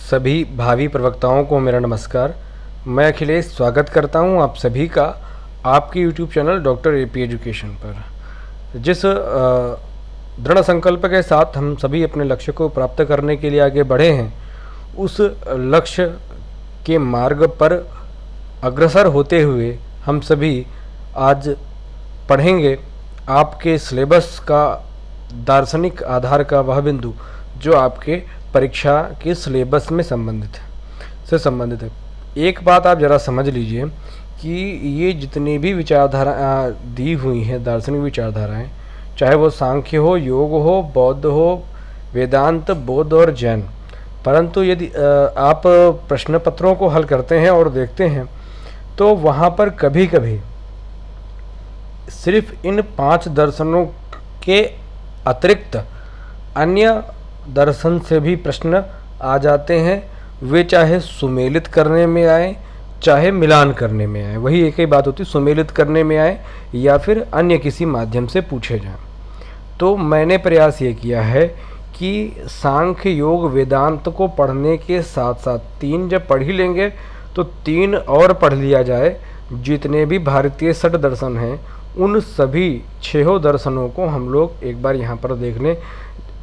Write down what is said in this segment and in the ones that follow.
सभी भावी प्रवक्ताओं को मेरा नमस्कार। मैं अखिलेश स्वागत करता हूं आप सभी का आपके YouTube channel doctor AP education पर। जिस दृढ़ संकल्प के साथ हम सभी अपने लक्ष्य को प्राप्त करने के लिए आगे बढ़े हैं, उस लक्ष्य के मार्ग पर अग्रसर होते हुए हम सभी आज पढ़ेंगे आपके सिलेबस का दार्शनिक आधार का वह बिंदु जो आपके परीक्षा के सिलेबस में संबंधित है। एक बात आप ज़रा समझ लीजिए कि ये जितनी भी विचारधारा दी हुई हैं, दार्शनिक विचारधाराएं, चाहे वो सांख्य हो, योग हो, बौद्ध हो, वेदांत, बौद्ध और जैन, परंतु यदि आप प्रश्न पत्रों को हल करते हैं और देखते हैं तो वहाँ पर कभी कभी सिर्फ इन 5 दर्शनों के अतिरिक्त अन्य दर्शन से भी प्रश्न आ जाते हैं। वे चाहे सुमेलित करने में आए, चाहे मिलान करने में आए, वही एक ही बात होती है, सुमेलित करने में आए या फिर अन्य किसी माध्यम से पूछे जाएं। तो मैंने प्रयास ये किया है कि सांख्य, योग, वेदांत को पढ़ने के साथ साथ 3 जब पढ़ ही लेंगे तो 3 और पढ़ लिया जाए। जितने भी भारतीय 6 दर्शन हैं उन सभी 6 दर्शनों को हम लोग एक बार यहाँ पर देख लें।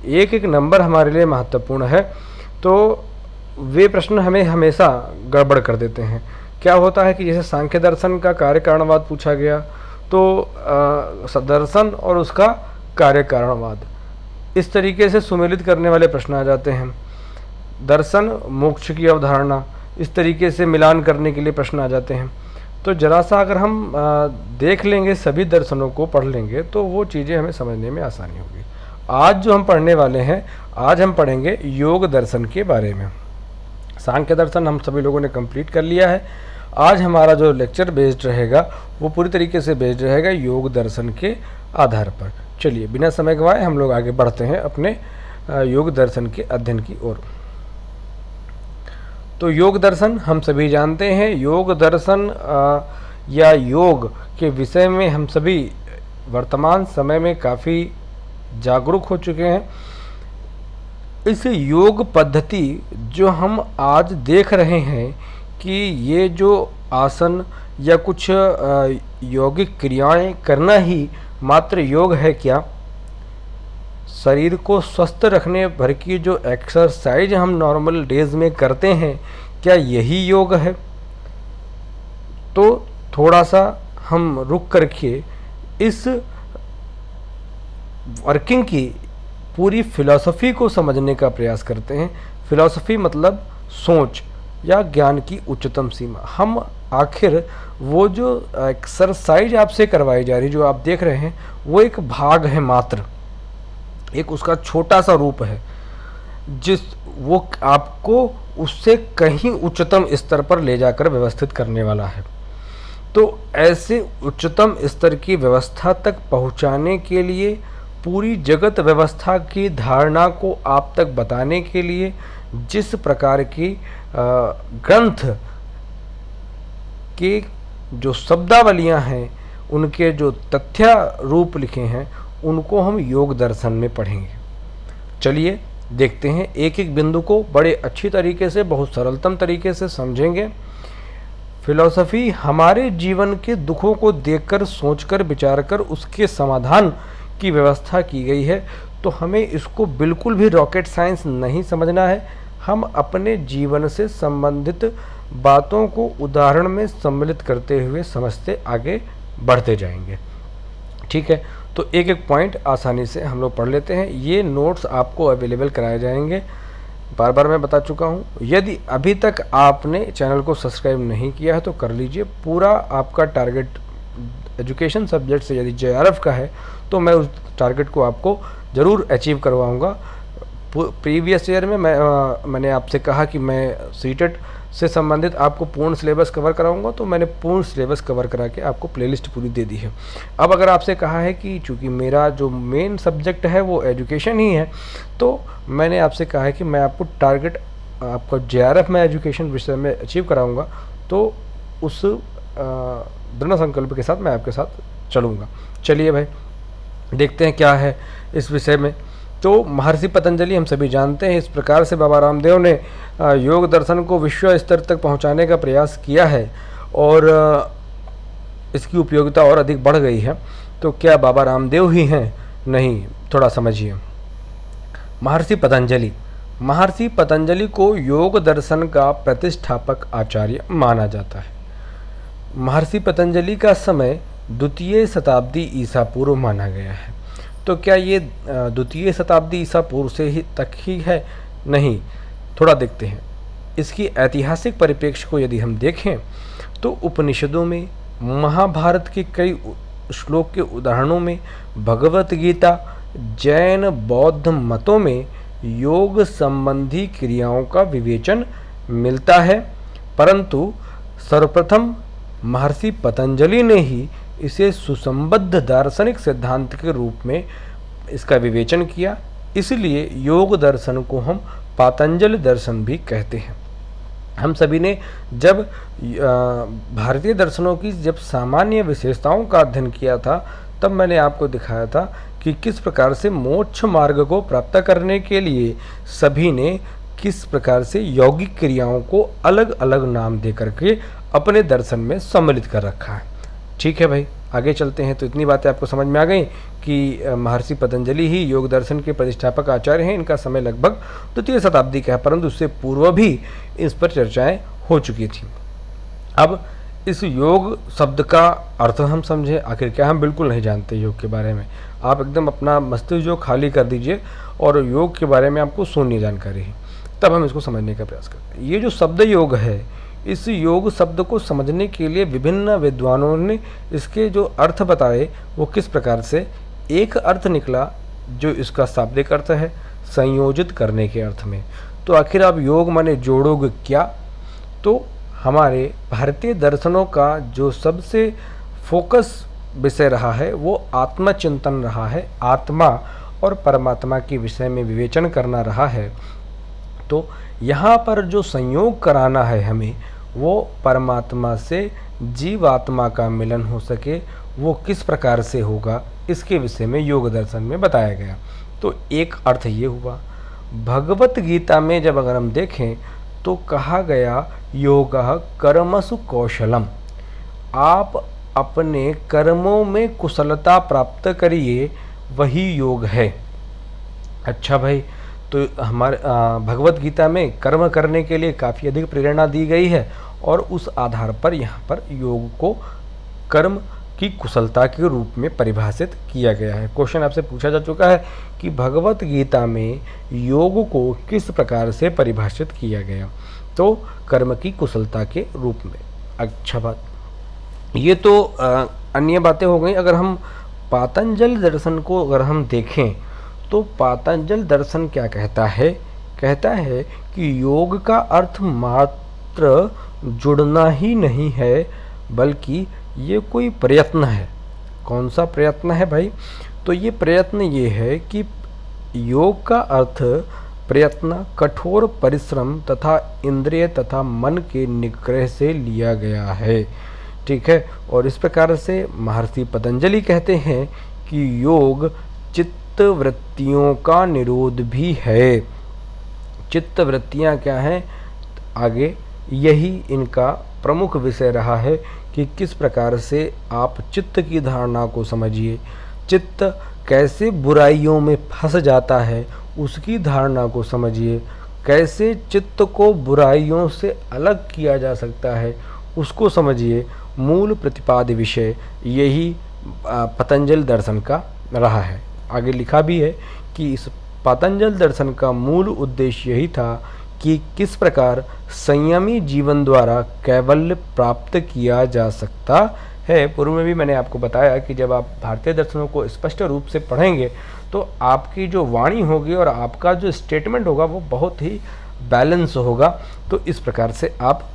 एक एक नंबर हमारे लिए महत्वपूर्ण है, तो वे प्रश्न हमें हमेशा गड़बड़ कर देते हैं। क्या होता है कि जैसे सांख्य दर्शन का कार्य कारणवाद पूछा गया तो दर्शन और उसका कार्य कारणवाद इस तरीके से सुमेलित करने वाले प्रश्न आ जाते हैं। दर्शन, मोक्ष की अवधारणा, इस तरीके से मिलान करने के लिए प्रश्न आ जाते हैं। तो जरा सा अगर हम देख लेंगे, सभी दर्शनों को पढ़ लेंगे तो वो चीज़ें हमें समझने में आसानी होगी। आज जो हम पढ़ने वाले हैं, आज हम पढ़ेंगे योग दर्शन के बारे में। सांख्य दर्शन हम सभी लोगों ने कंप्लीट कर लिया है। आज हमारा जो लेक्चर बेस्ड रहेगा वो पूरी तरीके से बेस्ड रहेगा योग दर्शन के आधार पर। चलिए बिना समय गंवाए हम लोग आगे बढ़ते हैं अपने योग दर्शन के अध्ययन की ओर। तो योग दर्शन हम सभी जानते हैं। योग दर्शन या योग के विषय में हम सभी वर्तमान समय में काफ़ी जागरूक हो चुके हैं। इस योग पद्धति जो हम आज देख रहे हैं कि ये जो आसन या कुछ यौगिक क्रियाएं करना ही मात्र योग है क्या? शरीर को स्वस्थ रखने भर की जो एक्सरसाइज हम नॉर्मल डेज में करते हैं, क्या यही योग है? तो थोड़ा सा हम रुक करके इस वर्किंग की पूरी फिलॉसफी को समझने का प्रयास करते हैं। फिलॉसफी मतलब सोच या ज्ञान की उच्चतम सीमा। हम आखिर वो जो एक्सरसाइज आपसे करवाई जा रही, जो आप देख रहे हैं, वो एक भाग है मात्र, एक उसका छोटा सा रूप है जिस वो आपको उससे कहीं उच्चतम स्तर पर ले जाकर व्यवस्थित करने वाला है। तो ऐसे उच्चतम स्तर की व्यवस्था तक पहुंचाने के लिए, पूरी जगत व्यवस्था की धारणा को आप तक बताने के लिए जिस प्रकार की ग्रंथ के जो शब्दावलियां हैं, उनके जो तथ्य रूप लिखे हैं, उनको हम योग दर्शन में पढ़ेंगे। चलिए देखते हैं, एक एक बिंदु को बड़े अच्छी तरीके से, बहुत सरलतम तरीके से समझेंगे। फिलॉसफी हमारे जीवन के दुखों को देखकर, सोचकर, विचार कर उसके समाधान की व्यवस्था की गई है। तो हमें इसको बिल्कुल भी रॉकेट साइंस नहीं समझना है। हम अपने जीवन से संबंधित बातों को उदाहरण में सम्मिलित करते हुए समझते आगे बढ़ते जाएंगे। ठीक है, तो एक एक पॉइंट आसानी से हम लोग पढ़ लेते हैं। ये नोट्स आपको अवेलेबल कराए जाएंगे। बार बार मैं बता चुका हूँ, यदि अभी तक आपने चैनल को सब्सक्राइब नहीं किया है तो कर लीजिए। पूरा आपका टारगेट एजुकेशन सब्जेक्ट से यदि JRF का है तो मैं उस टारगेट को आपको ज़रूर अचीव करवाऊँगा। प्रीवियस ईयर में मैंने आपसे कहा कि मैं सीटेट से संबंधित आपको पूर्ण सिलेबस कवर कराऊंगा, तो मैंने पूर्ण सिलेबस कवर करा के आपको प्लेलिस्ट पूरी दे दी है। अब अगर आपसे कहा है कि चूँकि मेरा जो मेन सब्जेक्ट है वो एजुकेशन ही है, तो मैंने आपसे कहा है कि मैं आपको टारगेट आपका JRF में एजुकेशन विषय में अचीव कराऊँगा, तो उस दृढ़ संकल्प के साथ मैं आपके साथ चलूँगा। चलिए भाई देखते हैं क्या है इस विषय में। तो महर्षि पतंजलि हम सभी जानते हैं, इस प्रकार से बाबा रामदेव ने योग दर्शन को विश्व स्तर तक पहुंचाने का प्रयास किया है और इसकी उपयोगिता और अधिक बढ़ गई है। तो क्या बाबा रामदेव ही हैं? नहीं, थोड़ा समझिए। महर्षि पतंजलि को योग दर्शन का प्रतिष्ठापक आचार्य माना जाता है। महर्षि पतंजलि का समय द्वितीय शताब्दी ईसा पूर्व माना गया है। तो क्या ये द्वितीय शताब्दी ईसा पूर्व से ही तक ही है? नहीं, थोड़ा देखते हैं। इसकी ऐतिहासिक परिप्रेक्ष्य को यदि हम देखें तो उपनिषदों में, महाभारत के कई श्लोक के उदाहरणों में, भगवत गीता, जैन बौद्ध मतों में योग संबंधी क्रियाओं का विवेचन मिलता है, परंतु सर्वप्रथम महर्षि पतंजलि ने ही इसे सुसंबद्ध दार्शनिक सिद्धांत के रूप में इसका विवेचन किया। इसलिए योग दर्शन को हम पातंजल दर्शन भी कहते हैं। हम सभी ने जब भारतीय दर्शनों की जब सामान्य विशेषताओं का अध्ययन किया था, तब मैंने आपको दिखाया था कि किस प्रकार से मोक्ष मार्ग को प्राप्त करने के लिए सभी ने किस प्रकार से यौगिक क्रियाओं को अलग अलग नाम दे करके अपने दर्शन में सम्मिलित कर रखा है। ठीक है भाई, आगे चलते हैं। तो इतनी बातें आपको समझ में आ गई कि महर्षि पतंजलि ही योग दर्शन के प्रतिष्ठापक आचार्य हैं। इनका समय लगभग द्वितीय शताब्दी का है, परंतु उससे पूर्व भी इस पर चर्चाएं हो चुकी थी। अब इस योग शब्द का अर्थ हम समझें। आखिर क्या हम बिल्कुल नहीं जानते योग के बारे में। आप एकदम अपना मस्तिष्क जो खाली कर दीजिए और योग के बारे में आपको शून्य जानकारी है, तब हम इसको समझने का प्रयास करते हैं। ये जो शब्द योग है, इस योग शब्द को समझने के लिए विभिन्न विद्वानों ने इसके जो अर्थ बताए वो किस प्रकार से। एक अर्थ निकला जो इसका शाब्दिक अर्थ है संयोजित करने के अर्थ में। तो आखिर आप योग माने जोड़ोगे क्या? तो हमारे भारतीय दर्शनों का जो सबसे फोकस विषय रहा है वो आत्मचिंतन रहा है, आत्मा और परमात्मा के विषय में विवेचन करना रहा है। तो यहाँ पर जो संयोग कराना है हमें, वो परमात्मा से जीवात्मा का मिलन हो सके, वो किस प्रकार से होगा, इसके विषय में योग दर्शन में बताया गया। तो एक अर्थ ये हुआ। भगवत गीता में जब अगर हम देखें तो कहा गया योगः कर्मसु कौशलम, आप अपने कर्मों में कुशलता प्राप्त करिए, वही योग है। अच्छा भाई, तो हमारे भगवत गीता में कर्म करने के लिए काफ़ी अधिक प्रेरणा दी गई है और उस आधार पर यहाँ पर योग को कर्म की कुशलता के रूप में परिभाषित किया गया है। क्वेश्चन आपसे पूछा जा चुका है कि भगवत गीता में योग को किस प्रकार से परिभाषित किया गया, तो कर्म की कुशलता के रूप में। अच्छा बात, ये तो अन्य बातें हो गई। अगर हम पातंजल दर्शन को अगर हम देखें तो पातंजल दर्शन क्या कहता है? कहता है कि योग का अर्थ मात्र जुड़ना ही नहीं है, बल्कि ये कोई प्रयत्न है। कौन सा प्रयत्न है भाई? तो ये प्रयत्न ये है कि योग का अर्थ प्रयत्न, कठोर परिश्रम तथा इंद्रिय तथा मन के निग्रह से लिया गया है। ठीक है, और इस प्रकार से महर्षि पतंजलि कहते हैं कि योग चित्त वृत्तियों का निरोध भी है। चित्त वृत्तियाँ क्या हैं? आगे यही इनका प्रमुख विषय रहा है कि किस प्रकार से आप चित्त की धारणा को समझिए, चित्त कैसे बुराइयों में फंस जाता है उसकी धारणा को समझिए, कैसे चित्त को बुराइयों से अलग किया जा सकता है उसको समझिए। मूल प्रतिपाद्य विषय यही पतंजल दर्शन का रहा है। आगे लिखा भी है कि इस पतंजल दर्शन का मूल उद्देश्य यही था कि किस प्रकार संयमी जीवन द्वारा कैवल्य प्राप्त किया जा सकता है। पूर्व में भी मैंने आपको बताया कि जब आप भारतीय दर्शनों को स्पष्ट रूप से पढ़ेंगे तो आपकी जो वाणी होगी और आपका जो स्टेटमेंट होगा वो बहुत ही बैलेंस होगा। तो इस प्रकार से आप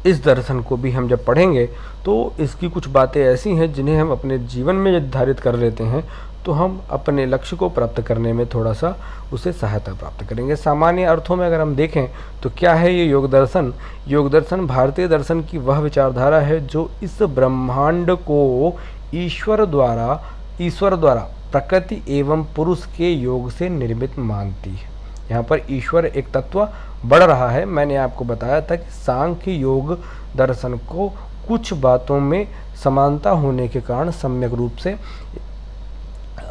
इस दर्शन को भी हम जब पढ़ेंगे तो इसकी कुछ बातें ऐसी हैं जिन्हें हम अपने जीवन में निर्धारित कर लेते हैं तो हम अपने लक्ष्य को प्राप्त करने में थोड़ा सा उसे सहायता प्राप्त करेंगे। सामान्य अर्थों में अगर हम देखें तो क्या है ये योग दर्शन? योग दर्शन भारतीय दर्शन की वह विचारधारा है जो इस ब्रह्मांड को ईश्वर द्वारा प्रकृति एवं पुरुष के योग से निर्मित मानती है। यहाँ पर ईश्वर एक तत्व बढ़ रहा है। मैंने आपको बताया था कि सांख्य योग दर्शन को कुछ बातों में समानता होने के कारण सम्यक रूप से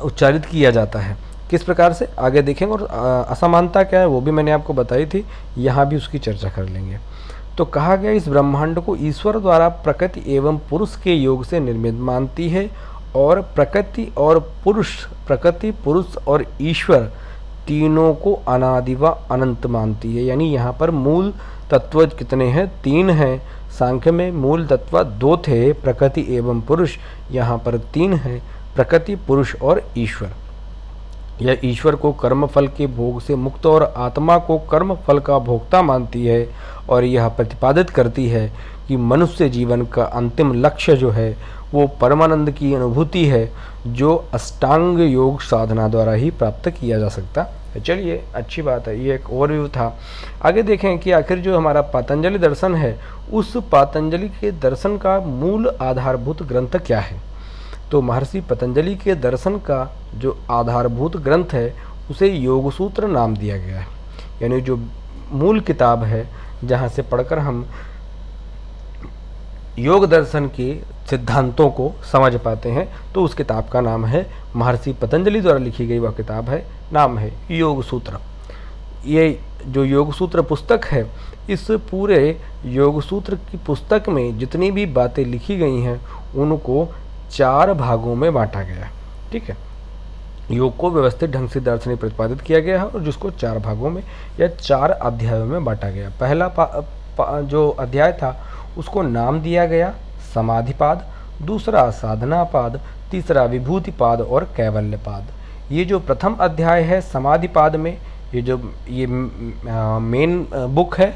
उच्चारित किया जाता है। किस प्रकार से आगे देखेंगे, और असमानता क्या है वो भी मैंने आपको बताई थी, यहाँ भी उसकी चर्चा कर लेंगे। तो कहा गया इस ब्रह्मांड को ईश्वर द्वारा प्रकृति एवं पुरुष के योग से निर्मित मानती है, और प्रकृति पुरुष और ईश्वर तीनों को अनादि व अनंत मानती है। यानी यहाँ पर मूल तत्व कितने हैं? 3 हैं। सांख्य में मूल तत्व 2 थे, प्रकृति एवं पुरुष, यहाँ पर 3 हैं, प्रकृति, पुरुष और ईश्वर। यह ईश्वर को कर्म फल के भोग से मुक्त और आत्मा को कर्म फल का भोक्ता मानती है, और यह प्रतिपादित करती है कि मनुष्य जीवन का अंतिम लक्ष्य जो है वो परमानंद की अनुभूति है, जो अष्टांग योग साधना द्वारा ही प्राप्त किया जा सकता है। चलिए, अच्छी बात है, ये एक ओवरव्यू था। आगे देखें कि आखिर जो हमारा पातंजलि दर्शन है, उस पातंजलि के दर्शन का मूल आधारभूत ग्रंथ क्या है? तो महर्षि पतंजलि के दर्शन का जो आधारभूत ग्रंथ है उसे योग सूत्र नाम दिया गया है। यानी जो मूल किताब है जहाँ से पढ़कर हम योग दर्शन के सिद्धांतों को समझ पाते हैं, तो उस किताब का नाम है, महर्षि पतंजलि द्वारा लिखी गई वह किताब है, नाम है योग सूत्र। ये जो योग सूत्र पुस्तक है, इस पूरे योग सूत्र की पुस्तक में जितनी भी बातें लिखी गई हैं उनको 4 भागों में बांटा गया है। ठीक है, योग को व्यवस्थित ढंग से दार्शनिक प्रतिपादित किया गया है, और जिसको 4 भागों में या 4 अध्यायों में बांटा गया। पहला जो अध्याय था उसको नाम दिया गया समाधिपाद, दूसरा साधनापाद, तीसरा विभूतिपाद और कैवल्यपाद। ये जो प्रथम अध्याय है समाधिपाद में, ये मेन बुक है,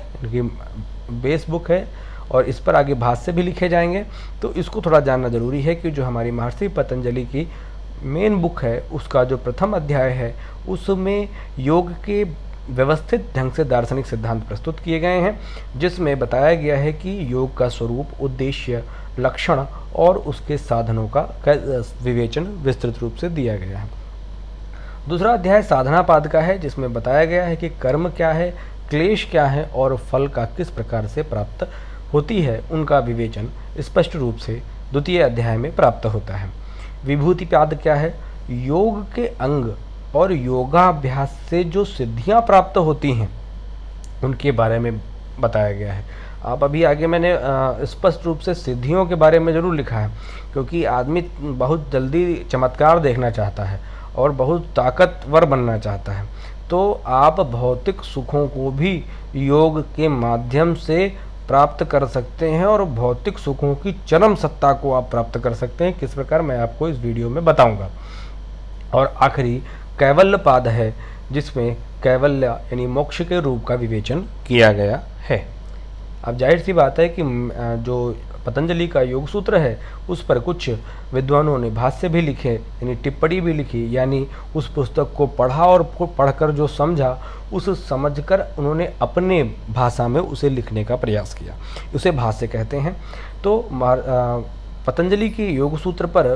बेस बुक है, और इस पर आगे भाष्य भी लिखे जाएंगे। तो इसको थोड़ा जानना जरूरी है कि जो हमारी महर्षि पतंजलि की मेन बुक है उसका जो प्रथम अध्याय है उसमें योग के व्यवस्थित ढंग से दार्शनिक सिद्धांत प्रस्तुत किए गए हैं, जिसमें बताया गया है कि योग का स्वरूप, उद्देश्य, लक्षण और उसके साधनों का विवेचन विस्तृत रूप से दिया गया है। दूसरा अध्याय साधनापाद का है, जिसमें बताया गया है कि कर्म क्या है, क्लेश क्या है और फल का किस प्रकार से प्राप्त होती है, उनका विवेचन स्पष्ट रूप से द्वितीय अध्याय में प्राप्त होता है। विभूतिपाद क्या है? योग के अंग और योगाभ्यास से जो सिद्धियां प्राप्त होती हैं उनके बारे में बताया गया है। आप अभी आगे मैंने स्पष्ट रूप से सिद्धियों के बारे में ज़रूर लिखा है, क्योंकि आदमी बहुत जल्दी चमत्कार देखना चाहता है और बहुत ताकतवर बनना चाहता है। तो आप भौतिक सुखों को भी योग के माध्यम से प्राप्त कर सकते हैं, और भौतिक सुखों की चरम सत्ता को आप प्राप्त कर सकते हैं। किस प्रकार, मैं आपको इस वीडियो में बताऊंगा। और आखिरी कैवल्यपाद है, जिसमें कैवल्य यानी मोक्ष के रूप का विवेचन किया गया है। अब जाहिर सी बात है कि जो पतंजलि का योग सूत्र है उस पर कुछ विद्वानों ने भाष्य भी लिखे, यानी टिप्पणी भी लिखी, यानी उस पुस्तक को पढ़ा और पढ़कर जो समझा उस समझकर उन्होंने अपने भाषा में उसे लिखने का प्रयास किया, उसे भाष्य कहते हैं। तो पतंजलि के योग सूत्र पर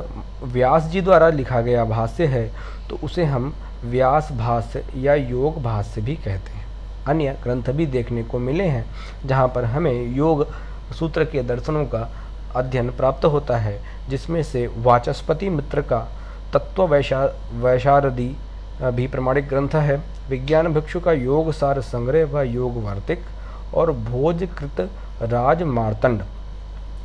व्यास जी द्वारा लिखा गया भाष्य है, तो उसे हम व्यास भाष्य या योग भाष्य भी कहते हैं। अन्य ग्रंथ भी देखने को मिले हैं जहाँ पर हमें योग सूत्र के दर्शनों का अध्ययन प्राप्त होता है, जिसमें से वाचस्पति मित्र का तत्व वैशारदी भी प्रमाणिक ग्रंथ है। विज्ञान भिक्षु का योग सार संग्रह व योग वार्तिक, और भोजकृत राज मार्तंड।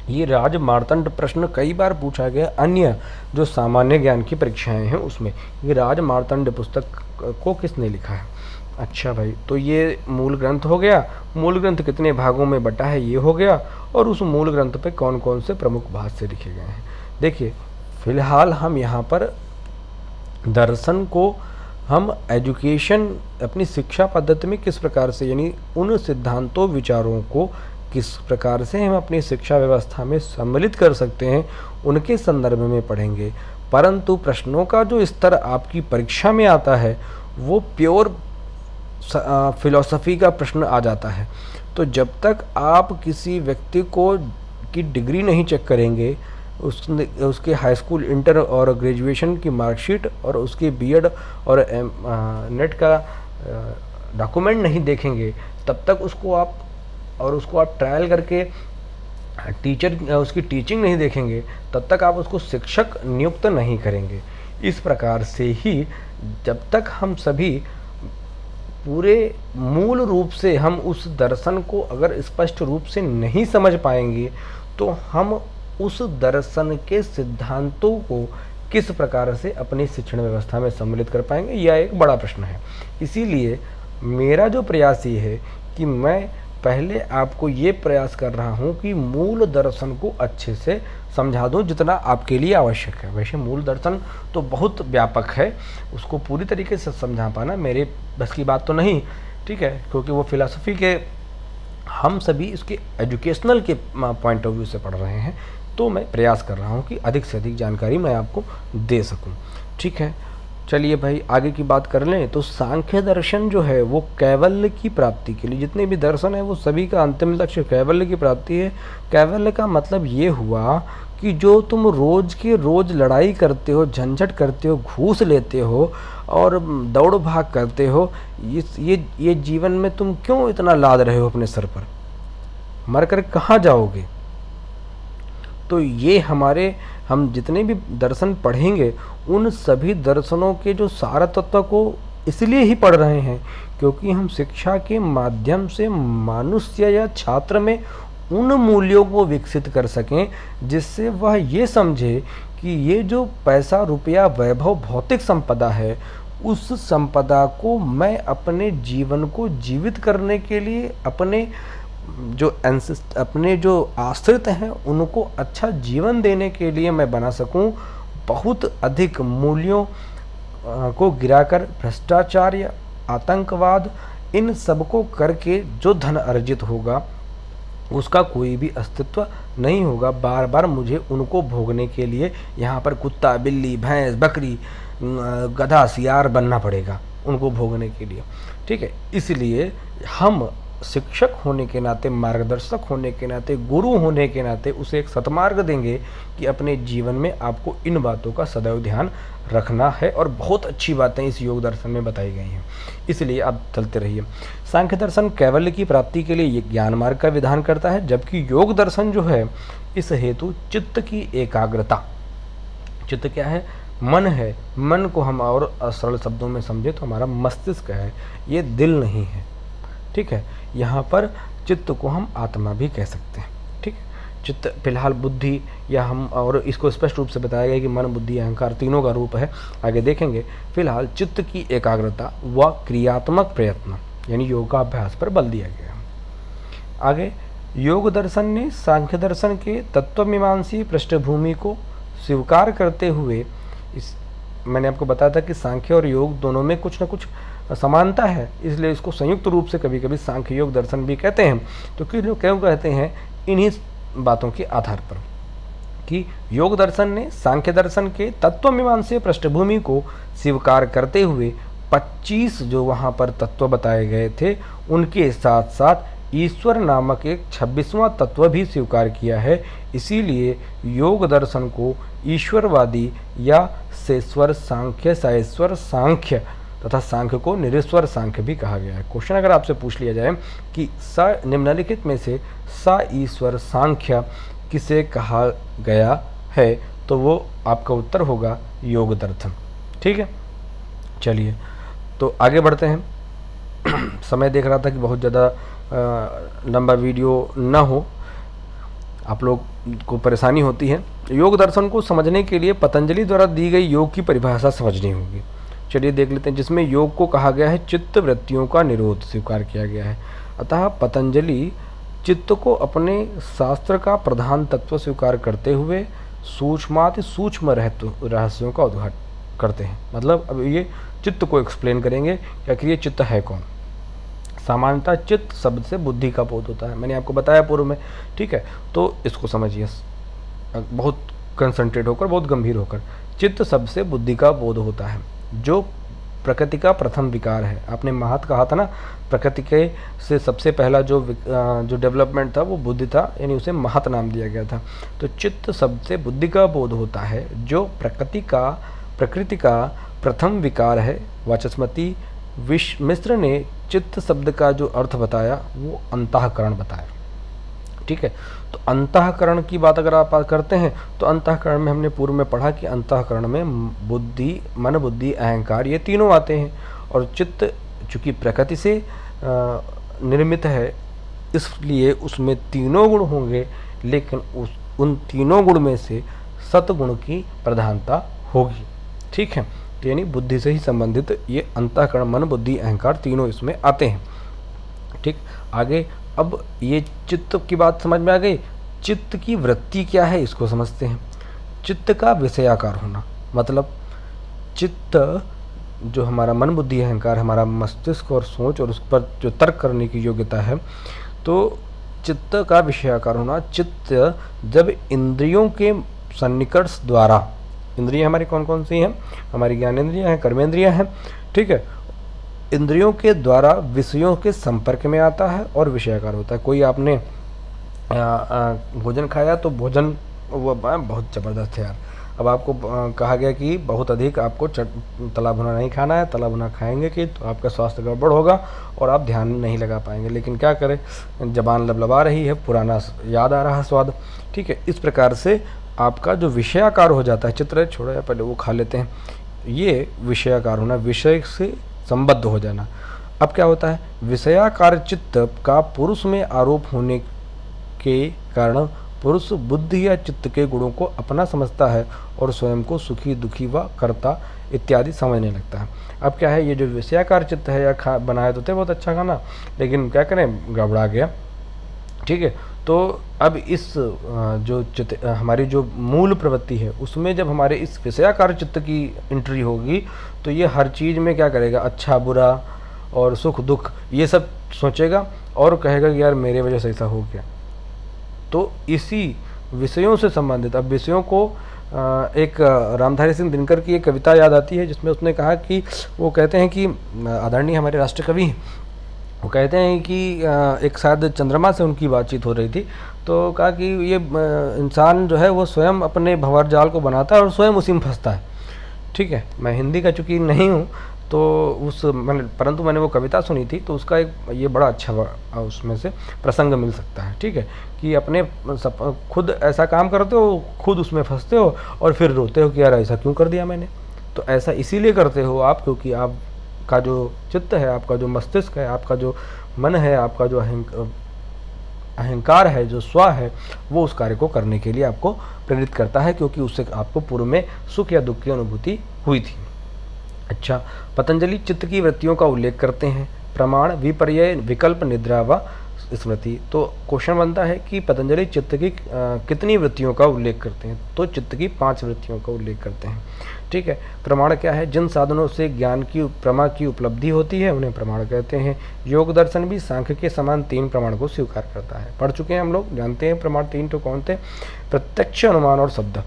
ये राज मार्तंड प्रश्न कई बार पूछा गया अन्य जो सामान्य ज्ञान की परीक्षाएं हैं उसमें, ये राज मार्तंड पुस्तक को किसने लिखा है? अच्छा भाई, तो ये मूल ग्रंथ हो गया। मूल ग्रंथ कितने भागों में बटा है ये हो गया, और उस मूल ग्रंथ पे कौन कौन से प्रमुख भाष्य लिखे गए हैं। देखिए, फिलहाल हम यहाँ पर दर्शन को हम एजुकेशन, अपनी शिक्षा पद्धति में किस प्रकार से, यानी उन सिद्धांतों विचारों को किस प्रकार से हम अपनी शिक्षा व्यवस्था में सम्मिलित कर सकते हैं उनके संदर्भ में पढ़ेंगे। परंतु प्रश्नों का जो स्तर आपकी परीक्षा में आता है वो प्योर फिलॉसफी का प्रश्न आ जाता है। तो जब तक आप किसी व्यक्ति को की डिग्री नहीं चेक करेंगे, उसने उसके हाई स्कूल, इंटर और ग्रेजुएशन की मार्कशीट और उसकी बीएड और नेट का डॉक्यूमेंट नहीं देखेंगे, तब तक उसको आप ट्रायल करके टीचर उसकी टीचिंग नहीं देखेंगे, तब तक आप उसको शिक्षक नियुक्त नहीं करेंगे। इस प्रकार से ही जब तक हम सभी पूरे मूल रूप से हम उस दर्शन को अगर स्पष्ट रूप से नहीं समझ पाएंगे, तो हम उस दर्शन के सिद्धांतों को किस प्रकार से अपनी शिक्षण व्यवस्था में सम्मिलित कर पाएंगे, यह एक बड़ा प्रश्न है। इसीलिए मेरा जो प्रयास ये है कि मैं पहले आपको ये प्रयास कर रहा हूँ कि मूल दर्शन को अच्छे से समझा दूँ जितना आपके लिए आवश्यक है। वैसे मूल दर्शन तो बहुत व्यापक है, उसको पूरी तरीके से समझा पाना मेरे बस की बात तो नहीं, ठीक है, क्योंकि वो फिलॉसफी के हम सभी इसके एजुकेशनल के पॉइंट ऑफ व्यू से पढ़ रहे हैं, तो मैं प्रयास कर रहा हूँ कि अधिक से अधिक जानकारी मैं आपको दे सकूँ। ठीक है, चलिए भाई आगे की बात कर लें। तो सांख्य दर्शन जो है वो कैवल्य की प्राप्ति के लिए, जितने भी दर्शन है वो सभी का अंतिम लक्ष्य कैवल्य की प्राप्ति है। कैवल्य का मतलब ये हुआ कि जो तुम रोज के रोज लड़ाई करते हो, झंझट करते हो, घूस लेते हो और दौड़ भाग करते हो, ये जीवन में तुम क्यों इतना लाद रहे हो अपने सर पर? मरकर कहाँ जाओगे? तो ये हम जितने भी दर्शन पढ़ेंगे उन सभी दर्शनों के जो सार तत्व को इसलिए ही पढ़ रहे हैं क्योंकि हम शिक्षा के माध्यम से मनुष्य या छात्र में उन मूल्यों को विकसित कर सकें जिससे वह ये समझे कि ये जो पैसा, रुपया, वैभव, भौतिक संपदा है, उस संपदा को मैं अपने जीवन को जीवित करने के लिए अपने जो आश्रित हैं उनको अच्छा जीवन देने के लिए मैं बना सकूं। बहुत अधिक मूल्यों को गिराकर भ्रष्टाचार या आतंकवाद, इन सब को करके जो धन अर्जित होगा उसका कोई भी अस्तित्व नहीं होगा। बार बार मुझे उनको भोगने के लिए यहाँ पर कुत्ता, बिल्ली, भैंस, बकरी, गधा, सियार बनना पड़ेगा उनको भोगने के लिए। ठीक है, इसलिए हम शिक्षक होने के नाते, मार्गदर्शक होने के नाते, गुरु होने के नाते उसे एक सतमार्ग देंगे कि अपने जीवन में आपको इन बातों का सदैव ध्यान रखना है। और बहुत अच्छी बातें इस योग दर्शन में बताई गई हैं, इसलिए आप चलते रहिए। सांख्य दर्शन कैवल्य की प्राप्ति के लिए ज्ञान मार्ग का विधान करता है, जबकि योग दर्शन जो है इस हेतु चित्त की एकाग्रता, चित्त क्या है? मन है। मन को हम और सरल शब्दों में समझे तो हमारा मस्तिष्क है, ये दिल नहीं है। ठीक है, यहाँ पर चित्त को हम आत्मा भी कह सकते हैं। ठीक है, चित्त फिलहाल बुद्धि या हम, और इसको स्पष्ट रूप से बताया गया कि मन, बुद्धि, अहंकार तीनों का रूप है, आगे देखेंगे। फिलहाल चित्त की एकाग्रता व क्रियात्मक प्रयत्न यानी योगाभ्यास पर बल दिया गया। आगे योग दर्शन ने सांख्य दर्शन के तत्वमीमांसी पृष्ठभूमि को स्वीकार करते हुए, मैंने आपको बताया था कि सांख्य और योग दोनों में कुछ न कुछ समानता है, इसलिए इसको संयुक्त रूप से कभी कभी सांख्य योग दर्शन भी कहते हैं। तो कुछ लोग क्यों कहते हैं? इन्हीं बातों के आधार पर कि योग दर्शन ने सांख्य दर्शन के तत्वमीमांसीय पृष्ठभूमि को स्वीकार करते हुए 25 जो वहाँ पर तत्व बताए गए थे उनके साथ साथ ईश्वर नामक एक 26वां तत्व भी स्वीकार किया है। इसीलिए योग दर्शन को ईश्वरवादी या सेश्वर सांख्य, साईश्वर सांख्य तथा सांख्य को निरीश्वर सांख्य भी कहा गया है। क्वेश्चन अगर आपसे पूछ लिया जाए कि निम्नलिखित में से सा ईश्वर सांख्य किसे कहा गया है, तो वो आपका उत्तर होगा योग दर्शन। ठीक है, चलिए तो आगे बढ़ते हैं। समय देख रहा था कि बहुत ज़्यादा लंबा वीडियो ना हो, आप लोग को परेशानी होती है। योग दर्शन को समझने के लिए पतंजलि द्वारा दी गई योग की परिभाषा समझनी होगी। चलिए देख लेते हैं, जिसमें योग को कहा गया है चित्त वृत्तियों का निरोध स्वीकार किया गया है। अतः पतंजलि चित्त को अपने शास्त्र का प्रधान तत्व स्वीकार करते हुए सूक्ष्माति सूक्ष्म रहस्यों का उद्घाटन करते हैं। मतलब अब ये चित्त को एक्सप्लेन करेंगे कि आखिर ये चित्त है कौन। सामान्यतः चित्त शब्द से बुद्धि का बोध होता है, मैंने आपको बताया पूर्व में। ठीक है, तो इसको समझिए बहुत कंसंट्रेट होकर, बहुत गंभीर होकर। चित्त शब्द से बुद्धि का बोध होता है, जो प्रकृति का प्रथम विकार है। आपने महत कहा था ना, प्रकृति के से सबसे पहला जो डेवलपमेंट था वो बुद्धि था, यानी उसे महत नाम दिया गया था। तो चित्त शब्द से बुद्धि का बोध होता है, जो प्रकृति का प्रथम विकार है। वाचस्पति मिश्र ने चित्त शब्द का जो अर्थ बताया वो अंतःकरण बताया। ठीक है, तो अंतःकरण की बात अगर आप करते हैं तो अंतःकरण में हमने पूर्व में पढ़ा कि अंतःकरण में बुद्धि, मन, बुद्धि, अहंकार ये तीनों आते हैं। और चित्त चूँकि प्रकृति से निर्मित है, इसलिए उसमें तीनों गुण होंगे, लेकिन उन तीनों गुण में से सतगुण की प्रधानता होगी। ठीक है, तो यानी बुद्धि से ही संबंधित ये अंतःकरण, मन, बुद्धि, अहंकार तीनों इसमें आते हैं। ठीक, आगे अब ये चित्त की बात समझ में आ गई। चित्त की वृत्ति क्या है इसको समझते हैं। चित्त का विषयाकार होना, मतलब चित्त जो हमारा मन, बुद्धि, अहंकार, हमारा मस्तिष्क और सोच और उस पर जो तर्क करने की योग्यता है, तो चित्त का विषयाकार होना। चित्त जब इंद्रियों के सन्निकर्ष द्वारा, इंद्रियां हमारी कौन कौन सी हैं, हमारी ज्ञानेंद्रियां हैं, कर्मेंद्रियां हैं। ठीक है, इंद्रियों के द्वारा विषयों के संपर्क में आता है और विषयाकार होता है। कोई आपने भोजन खाया तो भोजन वो बहुत ज़बरदस्त है यार, अब आपको कहा गया कि बहुत अधिक आपको तला भुना नहीं खाना है, तला भुना खाएंगे कि तो आपका स्वास्थ्य गड़बड़ होगा और आप ध्यान नहीं लगा पाएंगे। लेकिन क्या करें, जबान लबलबा रही है, पुराना याद आ रहा है स्वाद। ठीक है, इस प्रकार से आपका जो विषयाकार हो जाता है, चित्र छोड़ो या पहले वो खा लेते हैं, ये विषयाकार होना, विषय से संबद्ध हो जाना। अब क्या होता है, विषयाकार चित्त का पुरुष में आरोप होने के कारण पुरुष बुद्धि या चित्त के गुणों को अपना समझता है और स्वयं को सुखी, दुखी व कर्ता इत्यादि समझने लगता है। अब क्या है, ये जो विषयाकार चित्त है, या बनाया तो थे बहुत अच्छा खाना, लेकिन क्या करें, गड़बड़ा गया। ठीक है, तो अब इस जो चित्त, हमारी जो मूल प्रवृत्ति है, उसमें जब हमारे इस विषयाकार चित्त की एंट्री होगी तो ये हर चीज़ में क्या करेगा, अच्छा बुरा और सुख दुख ये सब सोचेगा और कहेगा कि यार मेरे वजह से ऐसा हो गया। तो इसी विषयों से संबंधित, अब विषयों को एक रामधारी सिंह दिनकर की एक कविता याद आती है, जिसमें उसने कहा कि वो कहते हैं कि आदरणीय हमारे राष्ट्र कवि हैं, वो कहते हैं कि एक शायद चंद्रमा से उनकी बातचीत हो रही थी, तो कहा कि ये इंसान जो है वो स्वयं अपने भंवर जाल को बनाता है और स्वयं उसी में फंसता है। ठीक है, मैं हिंदी का चूँकि नहीं हूँ तो परंतु मैंने वो कविता सुनी थी, तो उसका एक ये बड़ा अच्छा उसमें से प्रसंग मिल सकता है। ठीक है, कि अपने खुद ऐसा काम करते हो, खुद उसमें फंसते हो और फिर रोते हो कि यार ऐसा क्यों कर दिया मैंने। तो ऐसा इसीलिए करते हो आप, क्योंकि आप का जो चित्त है, आपका जो मस्तिष्क है, आपका जो मन है, आपका जो अहंकार है, जो स्व है, वो उस कार्य को करने के लिए आपको प्रेरित करता है, क्योंकि उससे आपको पूर्व में सुख या दुख की अनुभूति हुई थी। अच्छा, पतंजलि चित्त की वृत्तियों का उल्लेख करते हैं, प्रमाण, विपर्यय, विकल्प, निद्रा व स्मृति। तो क्वेश्चन बनता है कि पतंजलि चित्त की कितनी वृत्तियों का उल्लेख करते हैं, तो चित्त की 5 वृत्तियों का उल्लेख करते हैं। ठीक है, प्रमाण क्या है, जिन साधनों से ज्ञान की प्रमा की उपलब्धि होती है उन्हें प्रमाण कहते हैं। योग दर्शन भी सांख्य के समान 3 प्रमाण को स्वीकार करता है। पढ़ चुके हैं हम लोग, जानते हैं प्रमाण 3 तो कौन थे, प्रत्यक्ष, अनुमान और शब्द।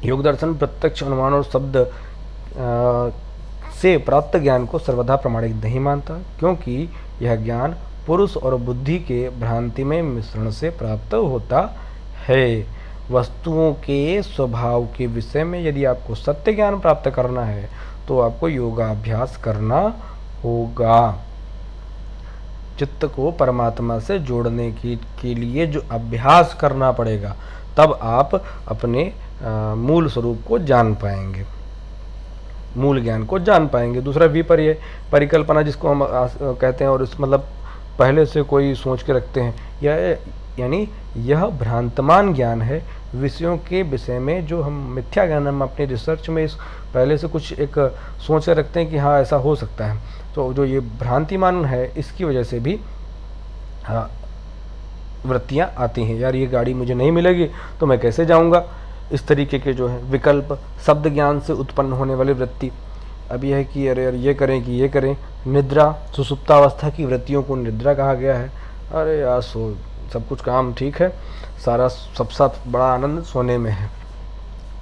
योग दर्शन प्रत्यक्ष, अनुमान और शब्द से प्राप्त ज्ञान को सर्वथा प्रमाणिक नहीं मानता, क्योंकि यह ज्ञान पुरुष और बुद्धि के भ्रांतिमय मिश्रण से प्राप्त होता है। वस्तुओं के स्वभाव के विषय में यदि आपको सत्य ज्ञान प्राप्त करना है तो आपको योगाभ्यास करना होगा। चित्त को परमात्मा से जोड़ने के लिए जो अभ्यास करना पड़ेगा, तब आप अपने मूल स्वरूप को जान पाएंगे, मूल ज्ञान को जान पाएंगे। दूसरा विपर्यय, परिकल्पना जिसको हम कहते हैं, और इस मतलब पहले से कोई सोच के रखते हैं, यानी यह भ्रांतमान ज्ञान है। विषयों के विषय में जो हम मिथ्या ज्ञान, हम अपनी रिसर्च में इस पहले से कुछ एक सोच के रखते हैं कि हाँ ऐसा हो सकता है, तो जो ये भ्रांतिमान है इसकी वजह से भी हाँ वृत्तियाँ आती हैं। यार ये गाड़ी मुझे नहीं मिलेगी तो मैं कैसे जाऊँगा, इस तरीके के जो है विकल्प, शब्द ज्ञान से उत्पन्न होने वाली वृत्ति। अब यह है कि अरे यार ये करें कि ये करें। निद्रा, सुसुप्तावस्था की वृत्तियों को निद्रा कहा गया है। अरे यार सो सब कुछ काम ठीक है, सारा सबसे बड़ा आनंद सोने में है।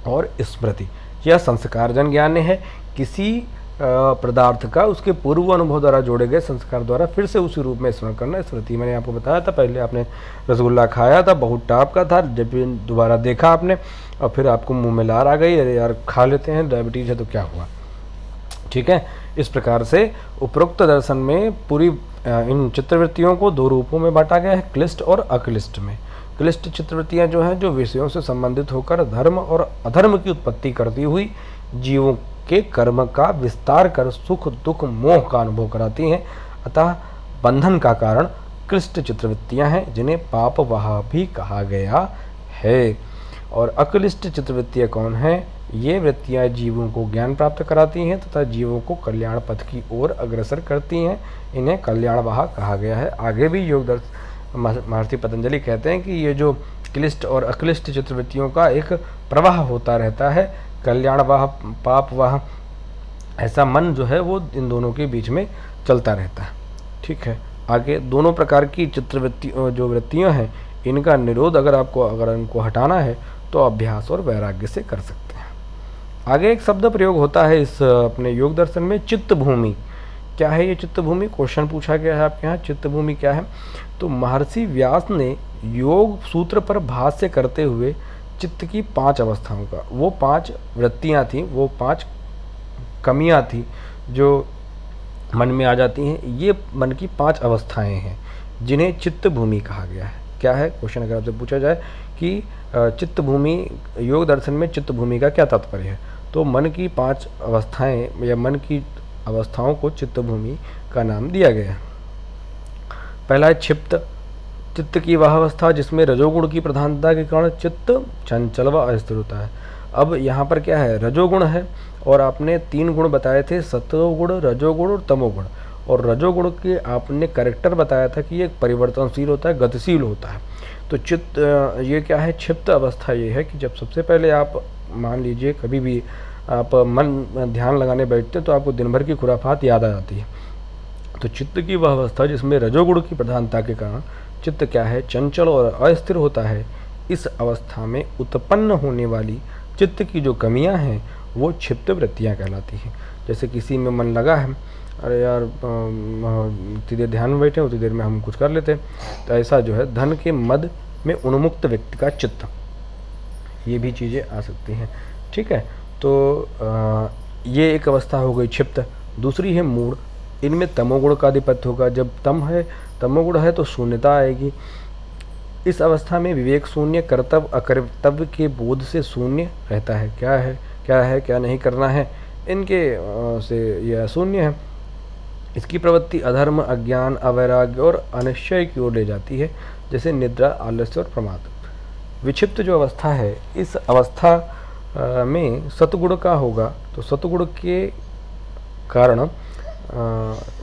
और स्मृति, यह संस्कारजन ज्ञान है, किसी पदार्थ का उसके पूर्व अनुभव द्वारा जोड़े गए संस्कार द्वारा फिर से उसी रूप में स्मरण करना स्मृति। मैंने आपको बताया था, पहले आपने रसगुल्ला खाया था, बहुत टाप का था, जब दोबारा देखा आपने और फिर आपको मुंह में लार आ गई, अरे यार खा लेते हैं, डायबिटीज़ है तो क्या हुआ। ठीक है, इस प्रकार से उपरोक्त दर्शन में पूरी इन चित्रवृत्तियों को दो रूपों में बांटा गया है, क्लिष्ट और अक्लिष्ट में। क्लिष्ट चित्रवृत्तियाँ जो हैं, जो विषयों से संबंधित होकर धर्म और अधर्म की उत्पत्ति करती हुई जीवों के कर्म का विस्तार कर सुख दुख मोह का अनुभव कराती हैं, अतः बंधन का कारण क्लिष्ट चित्रवृत्तियाँ हैं, जिन्हें पाप वहा भी कहा गया है। और अक्लिष्ट चित्रवृत्तियाँ कौन हैं? ये वृत्तियाँ जीवों को ज्ञान प्राप्त कराती हैं तथा जीवों को कल्याण पथ की ओर अग्रसर करती हैं, इन्हें कल्याण वहा कहा गया है। आगे भी योग महर्षि पतंजलि कहते हैं कि ये जो क्लिष्ट और अक्लिष्ट चित्रवृत्तियों का एक प्रवाह होता रहता है, कल्याण वाह पाप वाह, ऐसा मन जो है वो इन दोनों के बीच में चलता रहता है। ठीक है, आगे दोनों प्रकार की चित्रवृत्ति जो वृत्तियाँ हैं, इनका निरोध अगर इनको हटाना है तो अभ्यास और वैराग्य से कर सकते हैं। आगे एक शब्द प्रयोग होता है इस अपने योग दर्शन में, चित्त भूमि। क्या है ये चित्त भूमि? क्वेश्चन पूछा गया है आपके यहाँ, चित्त भूमि क्या है? तो महर्षि व्यास ने योग सूत्र पर भाष्य करते हुए चित्त की 5 अवस्थाओं का, वो 5 वृत्तियाँ थी, वो 5 कमियाँ थी जो मन में आ जाती हैं, ये मन की 5 अवस्थाएं हैं जिन्हें चित्त भूमि कहा गया है। क्या है क्वेश्चन अगर आपसे पूछा जाए कि चित्त भूमि, योग दर्शन में चित्त भूमि का क्या तात्पर्य है, तो मन की 5 अवस्थाएं या मन की अवस्थाओं को चित्त भूमि का नाम दिया गया है। पहला है क्षिप्त, चित्त की वह अवस्था जिसमें रजोगुण की प्रधानता के कारण चित्त चंचल व अस्थिर होता है। अब यहाँ पर क्या है, रजोगुण है और आपने 3 गुण बताए थे, सत्वगुण, रजोगुण और तमोगुण। और रजोगुण के आपने कैरेक्टर बताया था कि ये परिवर्तनशील होता है, गतिशील होता है। तो चित्त ये क्या है, क्षिप्त अवस्था ये है कि जब सबसे पहले आप मान लीजिए कभी भी आप मन ध्यान लगाने बैठते हैं तो आपको दिन भर की खुराफात याद आ जाती है। तो चित्त की वह अवस्था जिसमें रजोगुण की प्रधानता के कारण चित्त क्या है, चंचल और अस्थिर होता है। इस अवस्था में उत्पन्न होने वाली चित्त की जो कमियां हैं वो क्षिप्त वृत्तियां कहलाती हैं। जैसे किसी में मन लगा है, अरे यार उतनी देर ध्यान में बैठे, उतनी देर में हम कुछ कर लेते हैं, तो ऐसा जो है धन के मद में उन्मुक्त व्यक्ति का चित्त, ये भी चीज़ें आ सकती हैं। ठीक है, तो ये एक अवस्था हो गई क्षिप्त। दूसरी है मूढ़, इनमें तमोगुण का अधिपत्य होगा। जब तमोगुण है तो शून्यता आएगी। इस अवस्था में विवेक शून्य, कर्तव्य अकर्तव्य के बोध से शून्य रहता है। क्या नहीं करना है, इनके से यह शून्य है। इसकी प्रवृत्ति अधर्म, अज्ञान, अवैराग्य और अनिश्चय की ओर ले जाती है, जैसे निद्रा, आलस्य और प्रमाद। विक्षिप्त जो अवस्था है, इस अवस्था में सतगुण का होगा, तो सतगुण के कारण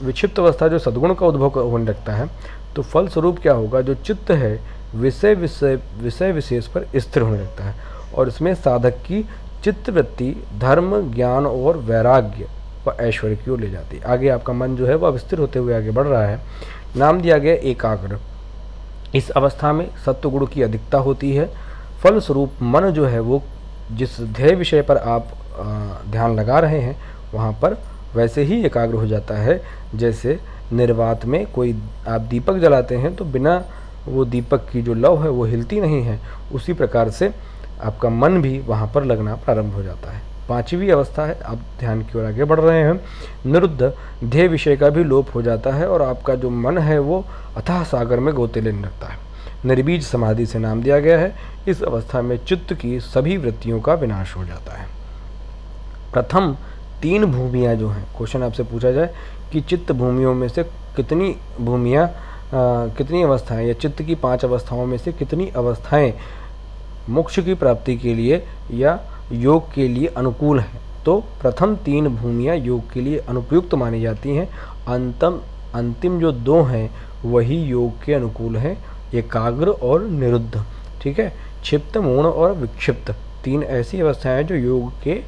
विक्षिप्त अवस्था जो सद्गुण का उद्भव होने लगता है, तो फलस्वरूप क्या होगा, जो चित्त है विषय विशेष पर स्थिर होने लगता है और इसमें साधक की चित्तवृत्ति धर्म, ज्ञान और वैराग्य व ऐश्वर्य की ओर ले जाती है। आगे आपका मन जो है वह स्थिर होते हुए आगे बढ़ रहा है। नाम दिया गया एकाग्र। इस अवस्था में सत्वगुण की अधिकता होती है। फलस्वरूप मन जो है वो जिस ध्येय विषय पर आप ध्यान लगा रहे हैं वहाँ पर वैसे ही एकाग्र हो जाता है। जैसे निर्वात में कोई आप दीपक जलाते हैं तो बिना वो दीपक की जो लौ है वो हिलती नहीं है, उसी प्रकार से आपका मन भी वहाँ पर लगना प्रारंभ हो जाता है। 5वीं अवस्था है, आप ध्यान की ओर आगे बढ़ रहे हैं। निरुद्ध, ध्येय विषय का भी लोप हो जाता है और आपका जो मन है वो अथाह सागर में गोते लेने लगता है। निर्बीज समाधि से नाम दिया गया है। इस अवस्था में चित्त की सभी वृत्तियों का विनाश हो जाता है। प्रथम 3 भूमियाँ जो हैं, क्वेश्चन आपसे पूछा जाए कि चित्त भूमियों में से कितनी भूमियाँ कितनी अवस्थाएं या चित्त की 5 अवस्थाओं में से कितनी अवस्थाएं मोक्ष की प्राप्ति के लिए या योग के लिए अनुकूल हैं, तो प्रथम 3 भूमियाँ योग के लिए अनुपयुक्त मानी जाती हैं। अंतिम जो 2 हैं वही योग के अनुकूल हैं, एकाग्र और निरुद्ध। ठीक है, क्षिप्त, मूढ़ और विक्षिप्त 3 ऐसी अवस्थाएं जो योग के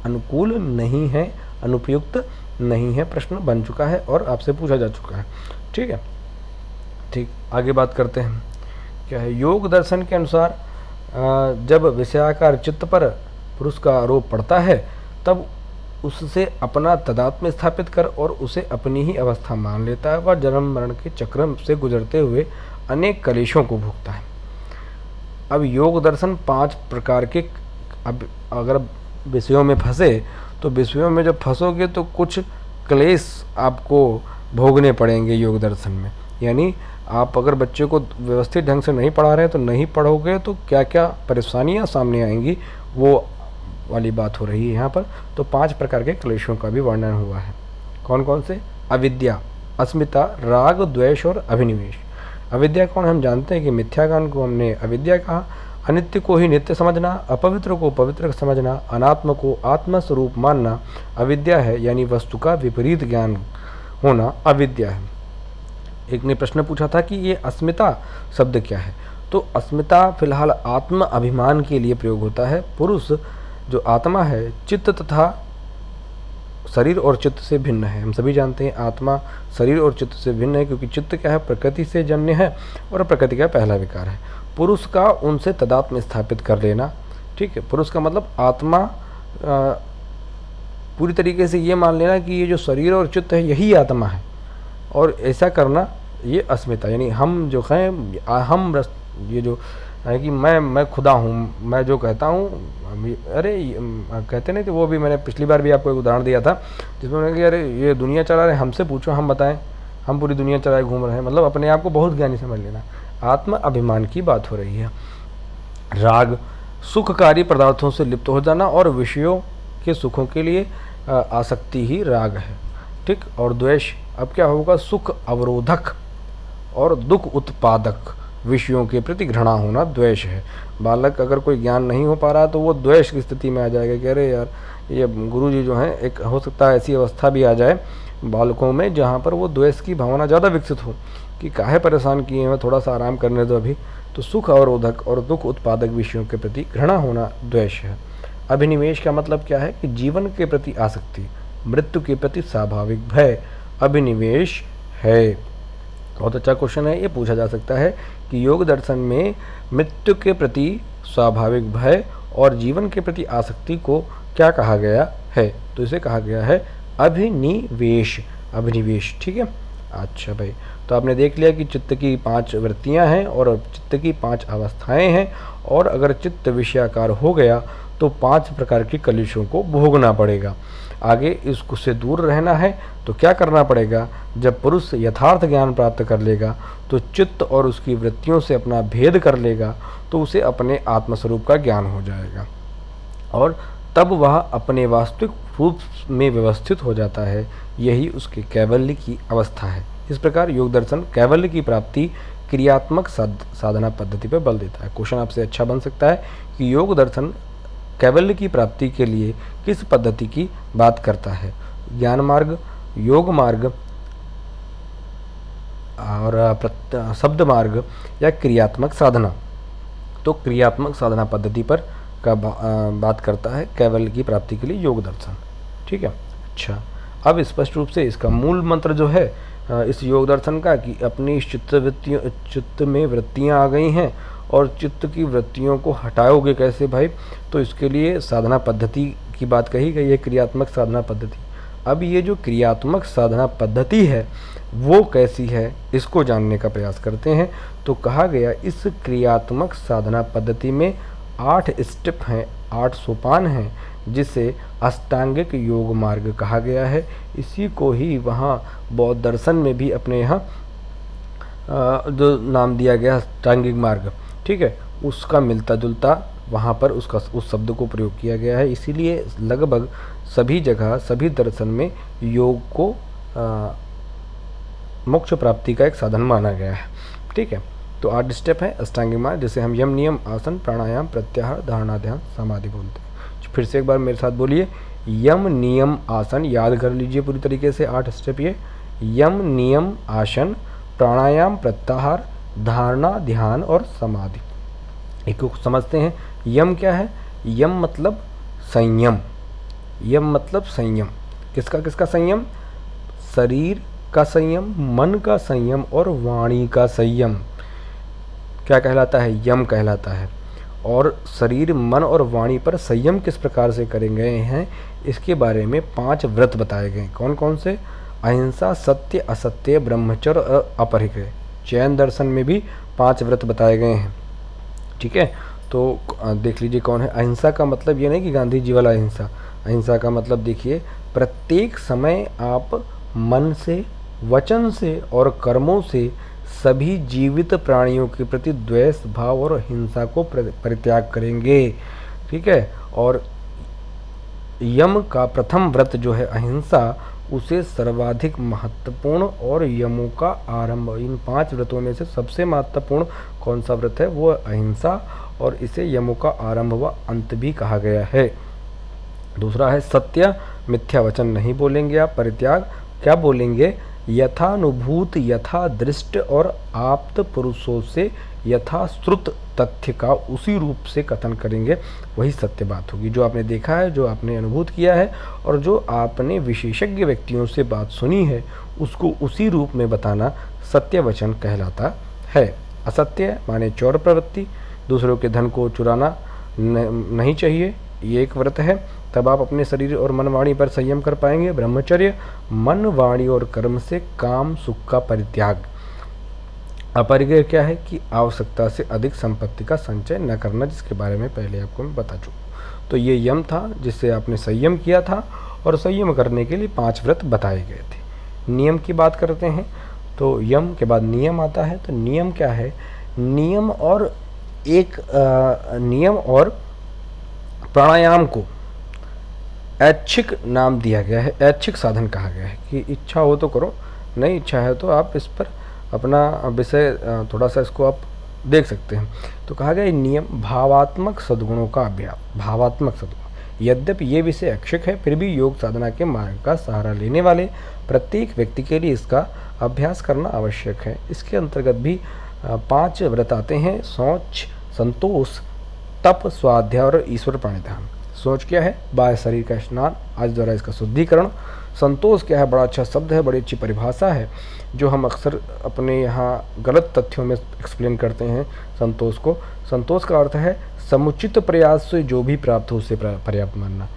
अनुकूल नहीं हैं, अनुपयुक्त नहीं है। प्रश्न बन चुका है और आपसे पूछा जा चुका है। ठीक है, ठीक, आगे बात करते हैं। क्या है, योग दर्शन के अनुसार जब विषयाकार चित्त पर पुरुष का आरोप पड़ता है तब उससे अपना तादात्म्य स्थापित कर और उसे अपनी ही अवस्था मान लेता है। वह जन्म मरण के चक्र से गुजरते हुए अनेक कलेशों को भोगता है। अब योग दर्शन 5 प्रकार के, अब अगर विषयों में फंसे तो विषयों में जब फंसोगे तो कुछ क्लेश आपको भोगने पड़ेंगे योग दर्शन में। यानी आप अगर बच्चे को व्यवस्थित ढंग से नहीं पढ़ा रहे हैं तो नहीं पढ़ोगे तो क्या क्या परेशानियां सामने आएंगी, वो वाली बात हो रही है यहाँ पर। तो 5 प्रकार के क्लेशों का भी वर्णन हुआ है। कौन कौन से? अविद्या, अस्मिता, राग, द्वेष और अभिनिवेश। अविद्या कौन? हम जानते हैं कि मिथ्या ज्ञान को हमने अविद्या कहा। अनित्य को ही नित्य समझना, अपवित्र को पवित्र समझना, अनात्म को आत्म स्वरूप मानना अविद्या है, यानी वस्तु का विपरीत ज्ञान होना अविद्या है। एक ने प्रश्न पूछा था कि ये अस्मिता शब्द क्या है? तो अस्मिता फिलहाल आत्म अभिमान के लिए प्रयोग होता है। पुरुष जो आत्मा है चित्त तथा शरीर और चित्त से भिन्न है। हम सभी जानते हैं आत्मा शरीर और चित्त से भिन्न है, क्योंकि चित्त क्या है? प्रकृति से जन्य है और प्रकृति का पहला विकार है। पुरुष का उनसे तादात्म्य स्थापित कर लेना, ठीक है। पुरुष का मतलब आत्मा पूरी तरीके से ये मान लेना कि ये जो शरीर और चित्त है यही आत्मा है, और ऐसा करना ये अस्मिता, यानी हम जो हैं ये जो है कि मैं खुदा हूँ, मैं जो कहता हूँ, अरे कहते नहीं थे वो भी, मैंने पिछली बार भी आपको एक उदाहरण दिया था जिसमें उन्होंने कि अरे ये दुनिया चला रहे, हमसे पूछो, हम बताएं, हम पूरी दुनिया चलाए घूम रहे हैं। मतलब अपने आप को बहुत ज्ञानी समझ लेना। आत्म अभिमान की बात हो रही है। राग, सुखकारी पदार्थों से लिप्त हो जाना और विषयों के सुखों के लिए आसक्ति ही राग है, ठीक। और द्वेष, अब क्या होगा? सुख अवरोधक और दुख उत्पादक विषयों के प्रति घृणा होना द्वेष है। बालक अगर कोई ज्ञान नहीं हो पा रहा है तो वो द्वेष की स्थिति में आ जाएगा कि अरे यार ये गुरुजी जो हैं, एक हो सकता है ऐसी अवस्था भी आ जाए बालकों में जहाँ पर वो द्वेष की भावना ज़्यादा विकसित हो कि काहे परेशान किए हैं, थोड़ा सा आराम करने दो अभी। तो सुख अवरोधक और दुख उत्पादक विषयों के प्रति घृणा होना द्वेष है। अभिनिवेश का मतलब क्या है? कि जीवन के प्रति आसक्ति, मृत्यु के प्रति स्वाभाविक भय अभिनिवेश है। बहुत अच्छा क्वेश्चन है, ये पूछा जा सकता है कि योग दर्शन में मृत्यु के प्रति स्वाभाविक भय और जीवन के प्रति आसक्ति को क्या कहा गया है? तो इसे कहा गया है अभिनिवेश, अभिनिवेश, ठीक है। अच्छा भाई, तो आपने देख लिया कि चित्त की 5 वृत्तियां हैं और चित्त की 5 अवस्थाएं हैं, और अगर चित्त विषयाकार हो गया तो 5 प्रकार के कलेशों को भोगना पड़ेगा। आगे इसको से दूर रहना है तो क्या करना पड़ेगा? जब पुरुष यथार्थ ज्ञान प्राप्त कर लेगा तो चित्त और उसकी वृत्तियों से अपना भेद कर लेगा तो उसे अपने आत्मस्वरूप का ज्ञान हो जाएगा, और तब वह अपने वास्तविक रूप में व्यवस्थित हो जाता है। यही उसके कैवल्य की अवस्था है। इस प्रकार योग दर्शन कैवल्य की प्राप्ति क्रियात्मक साधना पद्धति पर बल देता है। क्वेश्चन आपसे अच्छा बन सकता है कि योग दर्शन कैवल्य की प्राप्ति के लिए किस पद्धति की बात करता है? ज्ञान मार्ग, योग मार्ग और शब्द मार्ग या क्रियात्मक साधना? तो क्रियात्मक साधना पद्धति पर का बात करता है कैवल्य की प्राप्ति के लिए योग दर्शन, ठीक है। अच्छा, अब स्पष्ट रूप से इसका मूल मंत्र जो है इस योग दर्शन का कि अपनी चित्त में वृत्तियाँ आ गई हैं और चित्त की वृत्तियों को हटाओगे कैसे भाई? तो इसके लिए साधना पद्धति की बात कही गई है, क्रियात्मक साधना पद्धति। अब ये जो क्रियात्मक साधना पद्धति है वो कैसी है, इसको जानने का प्रयास करते हैं। तो कहा गया इस क्रियात्मक साधना पद्धति में 8 स्टेप हैं, 8 सोपान हैं, जिसे अष्टांगिक योग मार्ग कहा गया है। इसी को ही वहाँ बौद्ध दर्शन में भी अपने यहाँ जो नाम दिया गया अष्टांगिक मार्ग, ठीक है, उसका मिलता जुलता वहाँ पर उस शब्द को प्रयोग किया गया है। इसीलिए लगभग सभी जगह सभी दर्शन में योग को मोक्ष प्राप्ति का एक साधन माना गया है, ठीक है। तो 8 स्टेप है अष्टांगिक मार्ग, जैसे हम यम, नियम, आसन, प्राणायाम, प्रत्याहार, धारणा, ध्यान, समाधि बोलते हैं। फिर से एक बार मेरे साथ बोलिए, यम, नियम, आसन, याद कर लीजिए पूरी तरीके से 8 स्टेप ये। यम, नियम, आसन, प्राणायाम, प्रत्याहार, धारणा, ध्यान और समाधि। एक को समझते हैं। यम क्या है? यम मतलब संयम। यम मतलब संयम। किसका किसका संयम? शरीर का संयम, मन का संयम और वाणी का संयम क्या कहलाता है? यम कहलाता है। और शरीर, मन और वाणी पर संयम किस प्रकार से करे गए हैं, इसके बारे में 5 व्रत बताए गए। कौन कौन से? अहिंसा, सत्य, असत्य, ब्रह्मचर्य और अपरिग्रह। जैन दर्शन में भी 5 व्रत बताए गए हैं। ठीक है, तो देख लीजिए कौन है। अहिंसा का मतलब ये नहीं कि गांधी जी वाला अहिंसा। अहिंसा का मतलब देखिए, प्रत्येक समय आप मन से, वचन से और कर्मों से सभी जीवित प्राणियों के प्रति द्वेष भाव और हिंसा को परित्याग करेंगे। ठीक है, और यम का प्रथम व्रत जो है अहिंसा, उसे सर्वाधिक महत्वपूर्ण और यमों का आरंभ। इन 5 व्रतों में से सबसे महत्वपूर्ण कौन सा व्रत है? वो अहिंसा, और इसे यमों का आरंभ व अंत भी कहा गया है। दूसरा है सत्य, मिथ्या वचन नहीं बोलेंगे आप। परित्याग, क्या बोलेंगे? यथानुभूत, यथा दृष्ट और आप्त पुरुषों से यथाश्रुत तथ्य का उसी रूप से कथन करेंगे, वही सत्य बात होगी। जो आपने देखा है, जो आपने अनुभूत किया है और जो आपने विशेषज्ञ व्यक्तियों से बात सुनी है, उसको उसी रूप में बताना सत्य वचन कहलाता है। असत्य माने चौर प्रवृत्ति, दूसरों के धन को चुराना नहीं चाहिए, ये एक व्रत है। तब आप अपने शरीर और मन वाणी पर संयम कर पाएंगे। ब्रह्मचर्य, मन वाणी और कर्म से काम सुख का परित्याग। अपरिग्रह क्या है? कि आवश्यकता से अधिक संपत्ति का संचय न करना, जिसके बारे में पहले आपको मैं बता चुका। तो ये यम था जिससे आपने संयम किया था, और संयम करने के लिए 5 व्रत बताए गए थे। नियम की बात करते हैं, तो यम के बाद नियम आता है। तो नियम क्या है? नियम और नियम और प्राणायाम को ऐच्छिक नाम दिया गया है, ऐच्छिक साधन कहा गया है कि इच्छा हो तो करो, नहीं इच्छा है तो आप इस पर अपना विषय थोड़ा सा इसको आप देख सकते हैं। तो कहा गया नियम भावात्मक सद्गुणों का अभ्यास। भावात्मक सद्गुण, यद्यपि ये विषय ऐच्छिक है, फिर भी योग साधना के मार्ग का सहारा लेने वाले प्रत्येक व्यक्ति के लिए इसका अभ्यास करना आवश्यक है। इसके अंतर्गत भी 5 व्रत आते हैं: शौच, संतोष, तप, स्वाध्याय और ईश्वर प्रणिधान। सोच क्या है? बाह्य शरीर का स्नान, आज द्वारा इसका शुद्धिकरण। संतोष क्या है? बड़ा अच्छा शब्द है, बड़ी अच्छी परिभाषा है, जो हम अक्सर अपने यहाँ गलत तथ्यों में एक्सप्लेन करते हैं संतोष को। संतोष का अर्थ है समुचित प्रयास से जो भी प्राप्त हो उसे पर्याप्त मानना।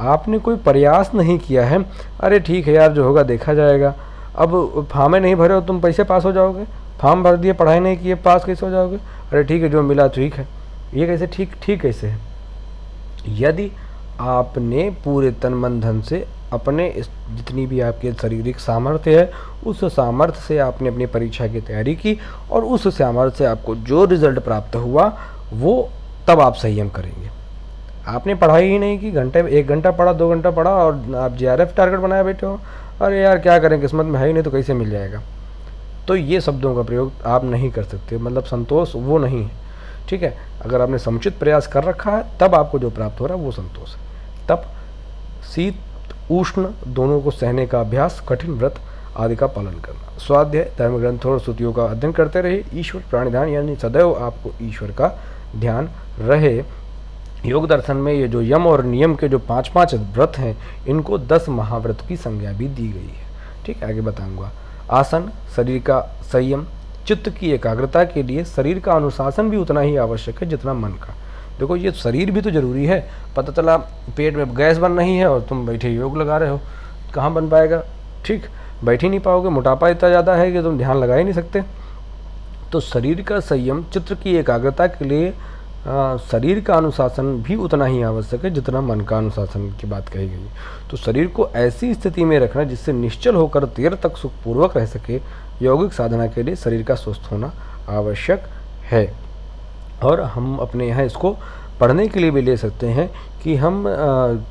आपने कोई प्रयास नहीं किया है, अरे ठीक है यार जो होगा देखा जाएगा। अब फॉर्में नहीं भरे हो तुम, पैसे पास हो जाओगे? फॉर्म भर दिए, पढ़ाई नहीं किए, पास कैसे हो जाओगे? अरे ठीक है जो मिला ठीक है। ये कैसे ठीक कैसे है? यदि आपने पूरे तन मन धन से अपने जितनी भी आपके शारीरिक सामर्थ्य है, उस सामर्थ्य से आपने अपनी परीक्षा की तैयारी की और उस सामर्थ्य से आपको जो रिजल्ट प्राप्त हुआ वो, तब आप संयम करेंगे। आपने पढ़ाई ही नहीं की, 1 घंटा पढ़ा, 2 घंटा पढ़ा और आप JRF टारगेट बनाए बैठे हो, अरे यार क्या करें, किस्मत में है ही नहीं तो कैसे मिल जाएगा। तो ये शब्दों का प्रयोग आप नहीं कर सकते, मतलब संतोष वो नहीं है। ठीक है, अगर आपने समुचित प्रयास कर रखा है तब आपको जो प्राप्त हो रहा है वो संतोष है। तब शीत उष्ण दोनों को सहने का अभ्यास, कठिन व्रत आदि का पालन करना। स्वाध्याय, धर्म ग्रंथों और श्रुतियों का अध्ययन करते रहे। ईश्वर प्राणिधान, यानी सदैव आपको ईश्वर का ध्यान रहे। योग दर्शन में ये जो यम और नियम के जो 5-5 व्रत हैं, इनको 10 महाव्रत की संज्ञा भी दी गई है। ठीक है, आगे बताऊंगा। आसन, शरीर का संयम, चित्त की एकाग्रता के लिए शरीर का अनुशासन भी उतना ही आवश्यक है जितना मन का। देखो ये शरीर भी तो जरूरी है। पता चला पेट में गैस बन रही है और तुम बैठे योग लगा रहे हो, कहाँ बन पाएगा? ठीक, बैठ ही नहीं पाओगे। मोटापा इतना ज़्यादा है कि तुम ध्यान लगा ही नहीं सकते। तो शरीर का संयम, चित्त की एकाग्रता के लिए शरीर का अनुशासन भी उतना ही आवश्यक है जितना मन का अनुशासन की बात कही गई। तो शरीर को ऐसी स्थिति में रखना जिससे निश्चल होकर देर तक सुखपूर्वक रह सके, यौगिक साधना के लिए शरीर का स्वस्थ होना आवश्यक है। और हम अपने यहाँ इसको पढ़ने के लिए भी ले सकते हैं कि हम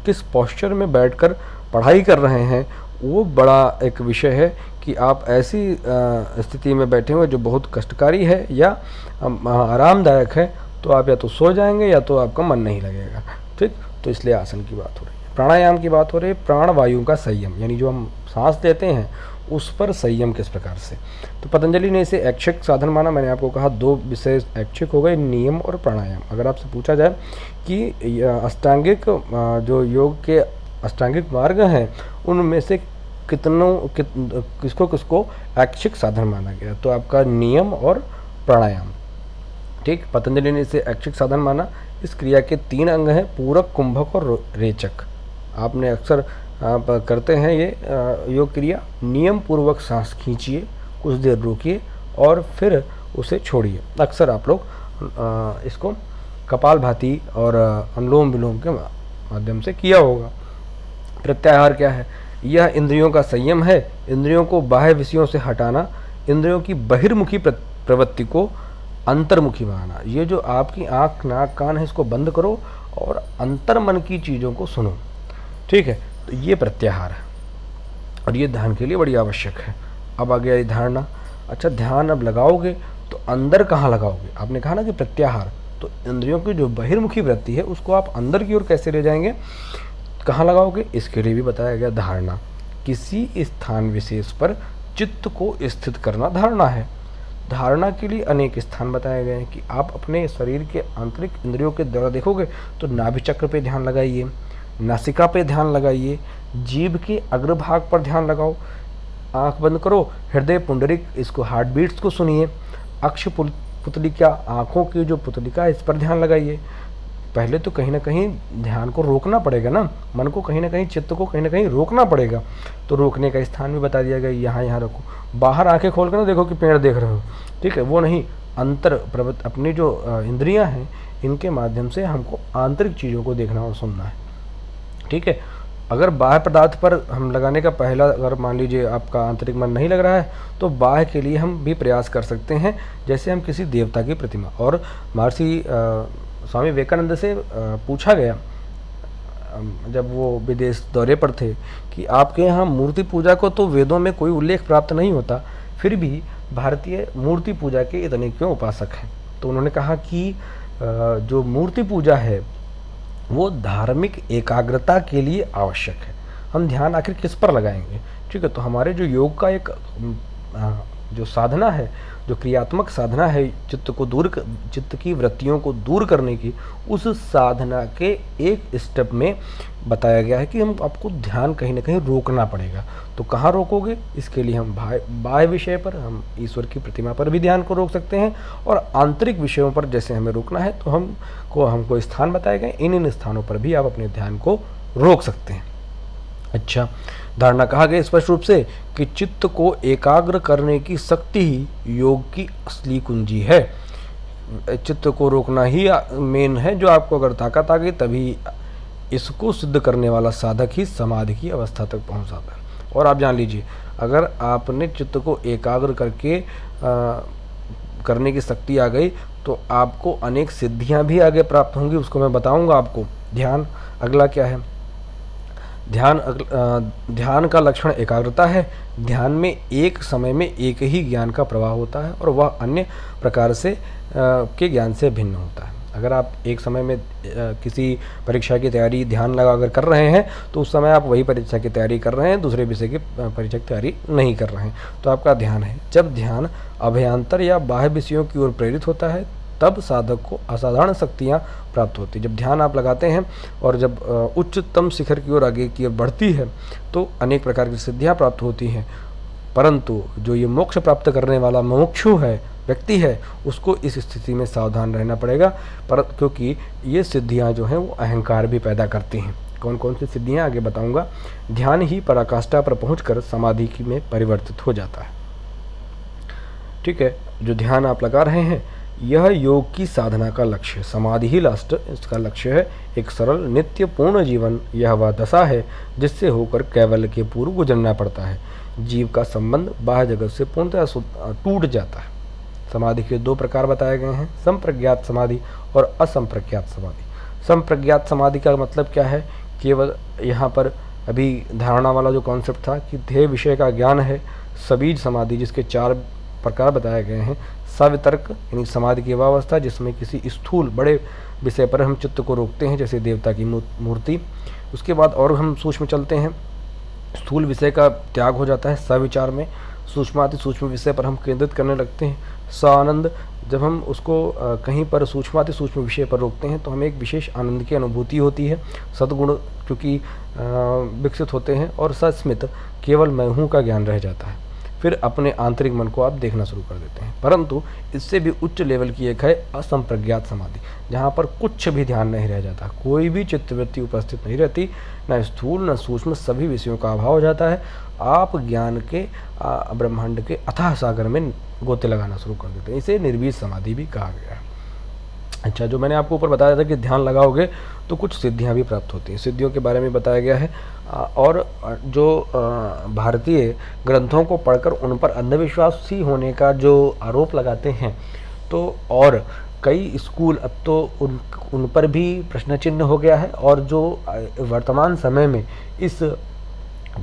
किस पोस्चर में बैठकर पढ़ाई कर रहे हैं, वो बड़ा एक विषय है कि आप ऐसी स्थिति में बैठे हुए जो बहुत कष्टकारी है या आरामदायक है, तो आप या तो सो जाएंगे या तो आपका मन नहीं लगेगा। ठीक, तो इसलिए आसन की बात हो रही है। प्राणायाम की बात हो रही है। प्राण वायु का संयम, यानी जो हम सांस लेते हैं उस पर संयम किस प्रकार से। तो पतंजलि ने इसे ऐच्छिक साधन माना। मैंने आपको कहा 2 विषय ऐच्छिक हो गए, नियम और प्राणायाम। अगर आपसे पूछा जाए कि अष्टांगिक जो योग के अष्टांगिक मार्ग हैं उनमें से किसको ऐच्छिक साधन माना गया, तो आपका नियम और प्राणायाम। ठीक, पतंजलि ने इसे ऐच्छिक साधन माना। इस क्रिया के 3 अंग हैं, पूरक, कुंभक और रेचक। आपने अक्सर आप करते हैं ये योग क्रिया। नियम पूर्वक सांस खींचिए, कुछ देर रुकिए और फिर उसे छोड़िए। अक्सर आप लोग इसको कपालभाति और अनुलोम विलोम के माध्यम से किया होगा। प्रत्याहार क्या है? यह इंद्रियों का संयम है। इंद्रियों को बाह्य विषयों से हटाना, इंद्रियों की बहिर्मुखी प्रवृत्ति को अंतर्मुखी बनाना। ये जो आपकी आँख, नाक, कान है, इसको बंद करो और अंतर्मन की चीज़ों को सुनो। ठीक है, तो ये प्रत्याहार है और ये ध्यान के लिए बड़ी आवश्यक है। अब आ गया ये धारणा। अच्छा, ध्यान अब लगाओगे तो अंदर कहाँ लगाओगे? आपने कहा ना कि प्रत्याहार, तो इंद्रियों की जो बहिर्मुखी वृत्ति है उसको आप अंदर की ओर कैसे ले जाएंगे, कहाँ लगाओगे? इसके लिए भी बताया गया धारणा। किसी स्थान विशेष पर चित्त को स्थित करना धारणा है। धारणा के लिए अनेक स्थान बताए गए हैं कि आप अपने शरीर के आंतरिक इंद्रियों के द्वारा देखोगे तो नाभि चक्र पे ध्यान लगाइए, नासिका पे ध्यान लगाइए, जीभ के अग्रभाग पर ध्यान लगाओ, आंख बंद करो, हृदय पुंडरिक, इसको हार्ट बीट्स को सुनिए, अक्ष पुतलिका, आँखों की जो पुतलिका है इस पर ध्यान लगाइए। पहले तो कहीं ना कहीं ध्यान को रोकना पड़ेगा ना, मन को कहीं ना कहीं, चित्त को कहीं ना कहीं रोकना पड़ेगा। तो रोकने का स्थान भी बता दिया गया, यहाँ यहाँ रखो। बाहर आंखें खोल कर ना देखो कि पेड़ देख रहे हो, ठीक है, वो नहीं। अंतर प्रवृत्ति, अपनी जो इंद्रियां हैं इनके माध्यम से हमको आंतरिक चीज़ों को देखना और सुनना है। ठीक है, अगर बाह्य पदार्थ पर हम लगाने का पहला, अगर मान लीजिए आपका आंतरिक मन नहीं लग रहा है तो बाह्य के लिए हम भी प्रयास कर सकते हैं। जैसे हम किसी देवता की प्रतिमा, और महर्षि स्वामी विवेकानंद से पूछा गया जब वो विदेश दौरे पर थे कि आपके यहाँ मूर्ति पूजा को तो वेदों में कोई उल्लेख प्राप्त नहीं होता, फिर भी भारतीय मूर्ति पूजा के इतने क्यों उपासक हैं? तो उन्होंने कहा कि जो मूर्ति पूजा है वो धार्मिक एकाग्रता के लिए आवश्यक है। हम ध्यान आखिर किस पर लगाएंगे? ठीक है, तो हमारे जो योग का एक जो साधना है, जो क्रियात्मक साधना है चित्त की वृत्तियों को दूर करने की, उस साधना के एक स्टेप में बताया गया है कि हम आपको ध्यान कहीं ना कहीं रोकना पड़ेगा। तो कहाँ रोकोगे? इसके लिए हम बाह्य विषय पर, हम ईश्वर की प्रतिमा पर भी ध्यान को रोक सकते हैं, और आंतरिक विषयों पर जैसे हमें रोकना है तो हमको स्थान बताए गए, इन स्थानों पर भी आप अपने ध्यान को रोक सकते हैं। अच्छा, धारणा कहा गया स्पष्ट रूप से कि चित्त को एकाग्र करने की शक्ति ही योग की असली कुंजी है। चित्त को रोकना ही मेन है, जो आपको अगर ताकत आ गई तभी इसको सिद्ध करने वाला साधक ही समाधि की अवस्था तक पहुंच जाता है। और आप जान लीजिए, अगर आपने चित्त को एकाग्र करके करने की शक्ति आ गई तो आपको अनेक सिद्धियां भी आगे प्राप्त होंगी, उसको मैं बताऊंगा आपको। ध्यान अगला क्या है? ध्यान का लक्षण एकाग्रता है। ध्यान में एक समय में एक ही ज्ञान का प्रवाह होता है और वह अन्य प्रकार से के ज्ञान से भिन्न होता है। अगर आप एक समय में किसी परीक्षा की तैयारी ध्यान लगाकर कर रहे हैं तो उस समय आप वही परीक्षा की तैयारी कर रहे हैं, दूसरे विषय की परीक्षा की तैयारी नहीं कर रहे हैं, तो आपका ध्यान है। जब ध्यान अभ्यंतर या बाह्य विषयों की ओर प्रेरित होता है तब साधक को असाधारण शक्तियाँ प्राप्त होती है। जब ध्यान आप लगाते हैं और जब उच्चतम शिखर की ओर आगे की ओर बढ़ती है तो अनेक प्रकार की सिद्धियाँ प्राप्त होती हैं। परंतु जो ये मोक्ष प्राप्त करने वाला मुमुक्षु है, व्यक्ति है, उसको इस स्थिति में सावधान रहना पड़ेगा, क्योंकि ये सिद्धियाँ जो हैं वो अहंकार भी पैदा करती हैं। कौन कौन सी सिद्धियाँ आगे बताऊँगा। ध्यान ही पराकाष्ठा पर पहुँचकर समाधि में परिवर्तित हो जाता है। ठीक है, जो ध्यान आप लगा रहे हैं यह योग की साधना का लक्ष्य है। समाधि ही लास्ट इसका लक्ष्य है। एक सरल नित्य पूर्ण जीवन यह वह दशा है जिससे होकर कैवल्य के पूर्व गुजरना पड़ता है। जीव का संबंध बाह्य जगत से पूर्णतः टूट जाता है। समाधि के 2 प्रकार बताए गए हैं, संप्रज्ञात समाधि और असंप्रज्ञात समाधि। संप्रज्ञात समाधि का मतलब क्या है? केवल यहाँ पर अभी धारणा वाला जो कॉन्सेप्ट था कि ध्येय विषय का ज्ञान है। सबीज समाधि जिसके 4 प्रकार बताए गए हैं। सवितर्क यानी समाधि की वह अवस्था जिसमें किसी स्थूल बड़े विषय पर हम चित्त को रोकते हैं, जैसे देवता की मूर्ति। उसके बाद और हम सूक्ष्म चलते हैं, स्थूल विषय का त्याग हो जाता है सविचार में, सूक्ष्माति सूक्ष्म विषय पर हम केंद्रित करने लगते हैं। सानंद, जब हम उसको कहीं पर सूक्ष्माति सूक्ष्म विषय पर रोकते हैं तो हमें एक विशेष आनंद की अनुभूति होती है। सद्गुण क्योंकि विकसित होते हैं। और सस्मित, केवल मैं हूँ का ज्ञान रह जाता है। फिर अपने आंतरिक मन को आप देखना शुरू कर देते हैं। परंतु इससे भी उच्च लेवल की एक है असंप्रज्ञात समाधि, जहाँ पर कुछ भी ध्यान नहीं रह जाता, कोई भी चित्तवृत्ति उपस्थित नहीं रहती, न स्थूल न सूक्ष्म, सभी विषयों का अभाव हो जाता है। आप ज्ञान के ब्रह्मांड के अथाह सागर में गोते लगाना शुरू कर देते हैं। इसे निर्वीज समाधि भी कहा गया है। अच्छा, जो मैंने आपको ऊपर बताया था कि ध्यान लगाओगे तो कुछ सिद्धियां भी प्राप्त होती हैं, सिद्धियों के बारे में बताया गया है। और जो भारतीय ग्रंथों को पढ़कर उन पर अंधविश्वासी होने का जो आरोप लगाते हैं, तो और कई स्कूल अब तो उन पर भी प्रश्न चिन्ह हो गया है। और जो वर्तमान समय में इस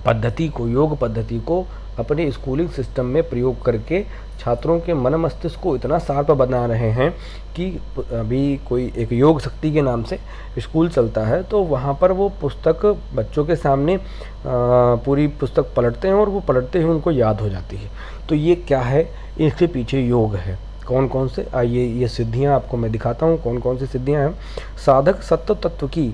पद्धति को, योग पद्धति को अपने स्कूलिंग सिस्टम में प्रयोग करके छात्रों के मन मस्तिष्क को इतना शार्प बना रहे हैं कि अभी कोई एक योग शक्ति के नाम से स्कूल चलता है, तो वहाँ पर वो पुस्तक बच्चों के सामने पूरी पुस्तक पलटते हैं और वो पलटते ही उनको याद हो जाती है। तो ये क्या है, इसके पीछे योग है। कौन कौन से, आइए ये सिद्धियाँ आपको मैं दिखाता हूँ कौन कौन सी सिद्धियाँ हैं। साधक सत्य तत्व की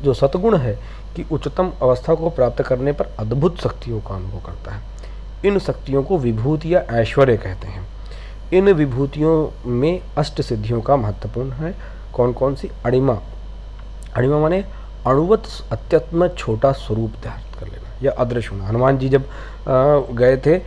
जो सतगुण है कि उच्चतम अवस्था को प्राप्त करने पर अद्भुत शक्तियों का अनुभव करता है। इन शक्तियों को विभूति या ऐश्वर्य कहते हैं। इन विभूतियों में अष्ट सिद्धियों का महत्वपूर्ण है। कौन कौन सी? अणिमा, अणिमा माने अणुवत अत्यात्म छोटा स्वरूप धारण कर लेना या अदृश्य होना। हनुमान जी जब गए थे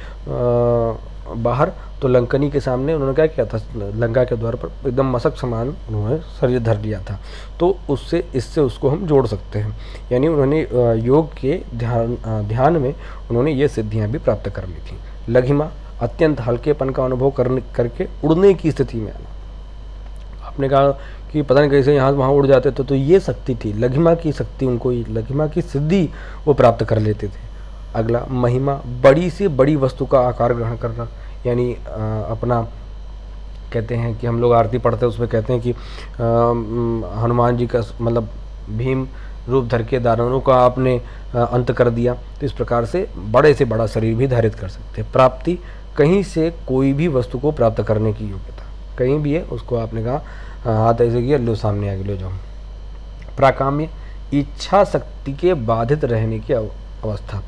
बाहर, तो लंकनी के सामने उन्होंने क्या किया था, लंका के द्वार पर एकदम मशक समान उन्होंने शरीर धर लिया था। तो उससे इससे उसको हम जोड़ सकते हैं, यानी उन्होंने योग के ध्यान में उन्होंने ये सिद्धियां भी प्राप्त कर ली थी। लघिमा, अत्यंत हल्केपन का अनुभव करके उड़ने की स्थिति में आना। आपने कहा कि पता नहीं कैसे यहाँ वहाँ उड़ जाते थे, तो ये शक्ति थी लघिमा की शक्ति, उनको लघिमा की सिद्धि वो प्राप्त कर लेते थे। अगला महिमा, बड़ी से बड़ी वस्तु का आकार ग्रहण करना, यानी अपना कहते हैं कि हम लोग आरती पढ़ते हैं उसमें कहते हैं कि हनुमान जी का मतलब भीम रूप धर के दानवों का आपने अंत कर दिया। तो इस प्रकार से बड़े से बड़ा शरीर भी धारित कर सकते हैं। प्राप्ति, कहीं से कोई भी वस्तु को प्राप्त करने की योग्यता, कहीं भी है उसको आपने कहा हाथ ऐसे किया, लो सामने आगे ले जाओ। प्राकाम्य, इच्छा शक्ति के बाधित रहने की अवस्था,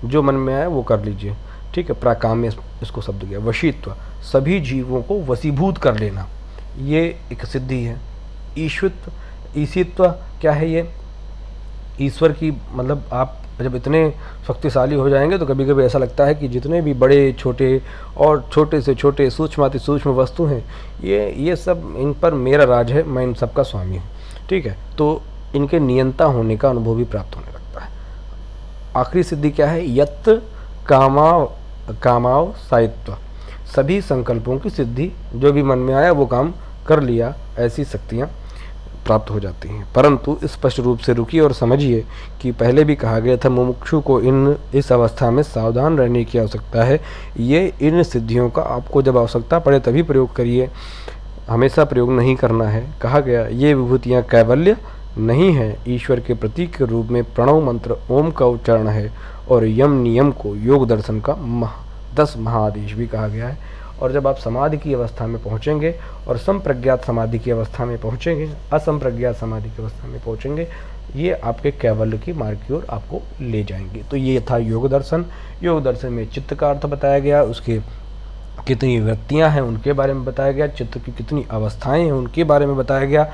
जो मन में आए वो कर लीजिए, ठीक है। प्राकाम्य इसको शब्द किया। वशीत्व, सभी जीवों को वशीभूत कर लेना, ये एक सिद्धि है। ईश्वत्व, ईशित्व क्या है? ये ईश्वर की मतलब आप जब इतने शक्तिशाली हो जाएंगे तो कभी कभी ऐसा लगता है कि जितने भी बड़े छोटे और छोटे से छोटे सूक्ष्माति सूक्ष्म वस्तु हैं, ये सब इन पर मेरा राज है, मैं इन सब का स्वामी हूँ, ठीक है। तो इनके नियंता होने का अनुभव भी प्राप्त होने लगता है। आखिरी सिद्धि क्या है? यत् कामाव सायित्व, सभी संकल्पों की सिद्धि, जो भी मन में आया वो काम कर लिया, ऐसी शक्तियाँ प्राप्त हो जाती हैं। परंतु स्पष्ट रूप से रुकिए और समझिए कि पहले भी कहा गया था मुमुक्षु को इस अवस्था में सावधान रहने की आवश्यकता है। ये इन सिद्धियों का आपको जब आवश्यकता पड़े तभी प्रयोग करिए, हमेशा प्रयोग नहीं करना है। कहा गया ये विभूतियाँ कैवल्य नहीं है, ईश्वर के प्रतीक के रूप में प्रणव मंत्र ओम का उच्चारण है, और यम नियम को योग दर्शन का 10 महाआदेश भी कहा गया है। और जब आप समाधि की अवस्था में पहुँचेंगे और संप्रज्ञात समाधि की अवस्था में पहुँचेंगे, असंप्रज्ञात समाधि की अवस्था में पहुँचेंगे, ये आपके कैवल्य की मार्ग की ओर आपको ले जाएंगे। तो ये था योग दर्शन। योग दर्शन में चित्त का अर्थ बताया गया, उसके कितनी वृत्तियाँ हैं उनके बारे में बताया गया, चित्त की कितनी अवस्थाएँ हैं उनके बारे में बताया गया,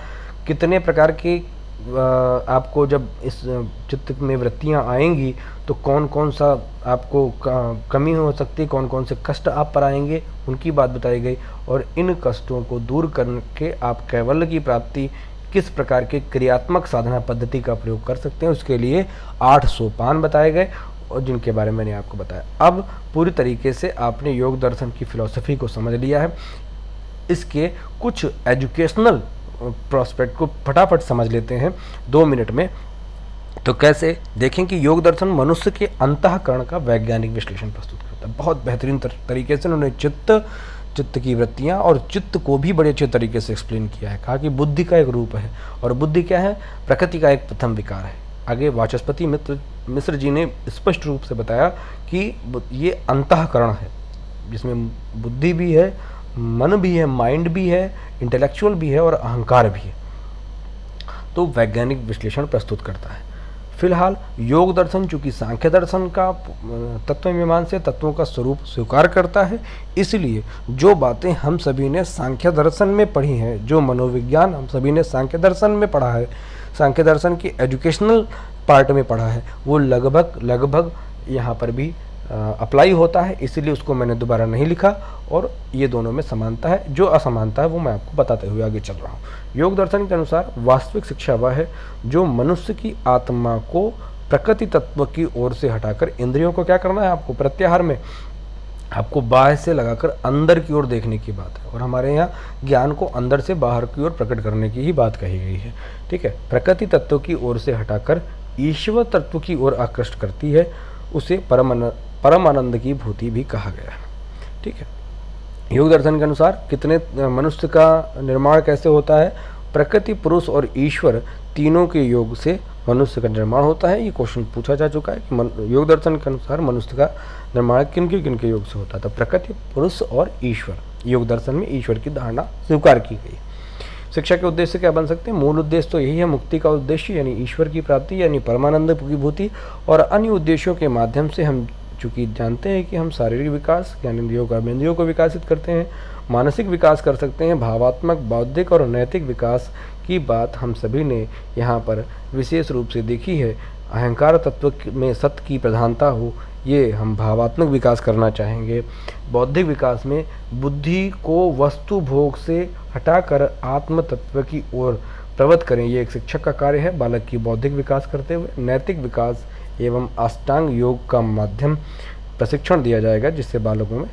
कितने प्रकार की आपको जब इस चित्त में वृत्तियाँ आएंगी तो कौन कौन सा आपको कमी हो सकती है, कौन कौन से कष्ट आप पर आएंगे, उनकी बात बताई गई। और इन कष्टों को दूर करके आप कैवल्य की प्राप्ति किस प्रकार के क्रियात्मक साधना पद्धति का प्रयोग कर सकते हैं, उसके लिए 8 सोपान बताए गए, और जिनके बारे में मैंने आपको बताया। अब पूरी तरीके से आपने योग दर्शन की फिलॉसफी को समझ लिया है। इसके कुछ एजुकेशनल प्रोस्पेक्ट को फटाफट समझ लेते हैं 2 मिनट में। तो कैसे देखें कि योग दर्शन मनुष्य के अंतःकरण का वैज्ञानिक विश्लेषण प्रस्तुत करता है। बहुत बेहतरीन तरीके से उन्होंने चित्त की वृत्तियाँ और चित्त को भी बड़े अच्छे तरीके से एक्सप्लेन किया है। कहा कि बुद्धि का एक रूप है, और बुद्धि क्या है? प्रकृति का एक प्रथम विकार है। आगे वाचस्पति मिश्र जी ने स्पष्ट रूप से बताया कि ये अंतःकरण है, जिसमें बुद्धि भी है, मन भी है, माइंड भी है, इंटेलेक्चुअल भी है और अहंकार भी है। तो वैज्ञानिक विश्लेषण प्रस्तुत करता है। फिलहाल योग दर्शन चूँकि सांख्य दर्शन का तत्व मीमांसा तत्वों का स्वरूप स्वीकार करता है, इसलिए जो बातें हम सभी ने सांख्य दर्शन में पढ़ी हैं, जो मनोविज्ञान हम सभी ने सांख्य दर्शन में पढ़ा है, सांख्य दर्शन की एजुकेशनल पार्ट में पढ़ा है, वो लगभग यहाँ पर भी अप्लाई होता है। इसीलिए उसको मैंने दोबारा नहीं लिखा और ये दोनों में समानता है। जो असमानता है वो मैं आपको बताते हुए आगे चल रहा हूँ। योग दर्शन के अनुसार वास्तविक शिक्षा वह है जो मनुष्य की आत्मा को प्रकृति तत्व की ओर से हटाकर इंद्रियों को क्या करना है, आपको प्रत्याहार में आपको बाहर से लगाकर अंदर की ओर देखने की बात है। और हमारे यहाँ ज्ञान को अंदर से बाहर की ओर प्रकट करने की ही बात कही गई है। ठीक है, प्रकृति तत्व की ओर से हटाकर ईश्वर तत्व की ओर आकृष्ट करती है, उसे परम आनंद की भूति भी कहा गया है। ठीक है, योग दर्शन के अनुसार कितने मनुष्य का निर्माण कैसे होता है, प्रकृति, पुरुष और ईश्वर तीनों के योग से मनुष्य का निर्माण होता है। ये क्वेश्चन पूछा जा चुका है कि योग दर्शन के अनुसार मनुष्य का निर्माण किन के योग से होता है, तो प्रकृति, पुरुष और ईश्वर। योग दर्शन में ईश्वर की धारणा स्वीकार की गई। शिक्षा के उद्देश्य क्या बन सकते हैं, मूल उद्देश्य तो यही है, मुक्ति का उद्देश्य यानी ईश्वर की प्राप्ति यानी परमानंद की भूति, और अन्य उद्देश्यों के माध्यम से हम चूँकि जानते हैं कि हम शारीरिक विकास ज्ञानेंद्रियों कर्मेंद्रियों को विकासित करते हैं, मानसिक विकास कर सकते हैं, भावात्मक, बौद्धिक और नैतिक विकास की बात हम सभी ने यहाँ पर विशेष रूप से देखी है। अहंकार तत्व में सत्य की प्रधानता हो, ये हम भावात्मक विकास करना चाहेंगे। बौद्धिक विकास में बुद्धि को वस्तु भोग से हटाकर आत्म तत्व की ओर प्रवृत्त करें, ये एक शिक्षक का कार्य है बालक की बौद्धिक विकास करते हुए। नैतिक विकास एवं अष्टांग योग का माध्यम प्रशिक्षण दिया जाएगा, जिससे बालकों में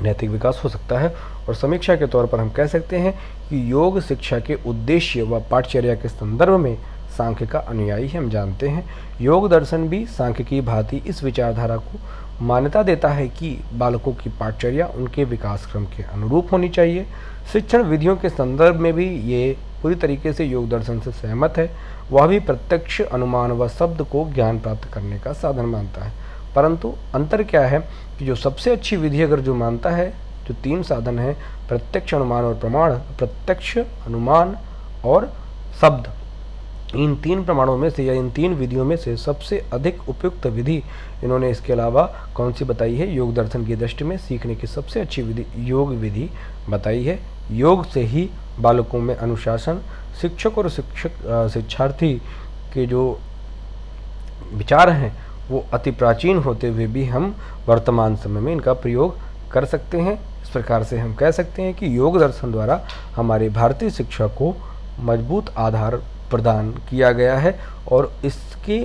नैतिक विकास हो सकता है। और समीक्षा के तौर पर हम कह सकते हैं कि योग शिक्षा के उद्देश्य व पाठचर्या के संदर्भ में सांख्य का अनुयायी हम जानते हैं। योग दर्शन भी सांख्य की भांति इस विचारधारा को मान्यता देता है कि बालकों की पाठचर्या उनके विकास क्रम के अनुरूप होनी चाहिए। शिक्षण विधियों के संदर्भ में भी ये पूरी तरीके से योग दर्शन से सहमत है। वह भी प्रत्यक्ष अनुमान व शब्द को ज्ञान प्राप्त करने का साधन मानता है। परंतु अंतर क्या है कि जो सबसे अच्छी विधि अगर जो मानता है, जो तीन साधन हैं, प्रत्यक्ष अनुमान और प्रमाण, प्रत्यक्ष अनुमान और शब्द, इन तीन प्रमाणों में से या इन तीन विधियों में से सबसे अधिक उपयुक्त विधि इन्होंने इसके अलावा कौन सी बताई है, योग दर्शन की दृष्टि में सीखने की सबसे अच्छी विधि योग विधि बताई है। योग से ही बालकों में अनुशासन, शिक्षक और शिक्षार्थी के जो विचार हैं वो अति प्राचीन होते हुए भी हम वर्तमान समय में इनका प्रयोग कर सकते हैं। इस प्रकार से हम कह सकते हैं कि योग दर्शन द्वारा हमारे भारतीय शिक्षा को मजबूत आधार प्रदान किया गया है और इसके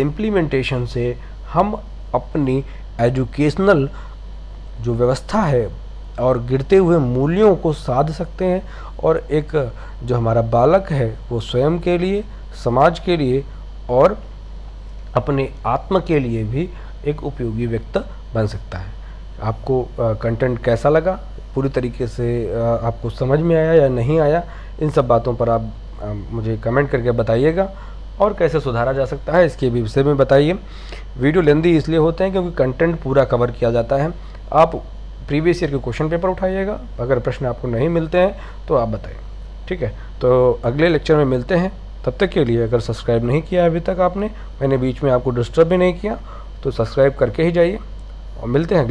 इम्प्लीमेंटेशन से हम अपनी एजुकेशनल जो व्यवस्था है और गिरते हुए मूल्यों को साध सकते हैं और एक जो हमारा बालक है वो स्वयं के लिए, समाज के लिए और अपने आत्मा के लिए भी एक उपयोगी व्यक्ति बन सकता है। आपको कंटेंट कैसा लगा, पूरी तरीके से आपको समझ में आया या नहीं आया, इन सब बातों पर आप मुझे कमेंट करके बताइएगा और कैसे सुधारा जा सकता है इसके भी विषय में बताइए। वीडियो लेंदी इसलिए होते हैं क्योंकि कंटेंट पूरा कवर किया जाता है। आप प्रीवियस ईयर के क्वेश्चन पेपर उठाइएगा, अगर प्रश्न आपको नहीं मिलते हैं तो आप बताइए। ठीक है, तो अगले लेक्चर में मिलते हैं। तब तक के लिए अगर सब्सक्राइब नहीं किया अभी तक आपने, मैंने बीच में आपको डिस्टर्ब भी नहीं किया, तो सब्सक्राइब करके ही जाइए और मिलते हैं अगले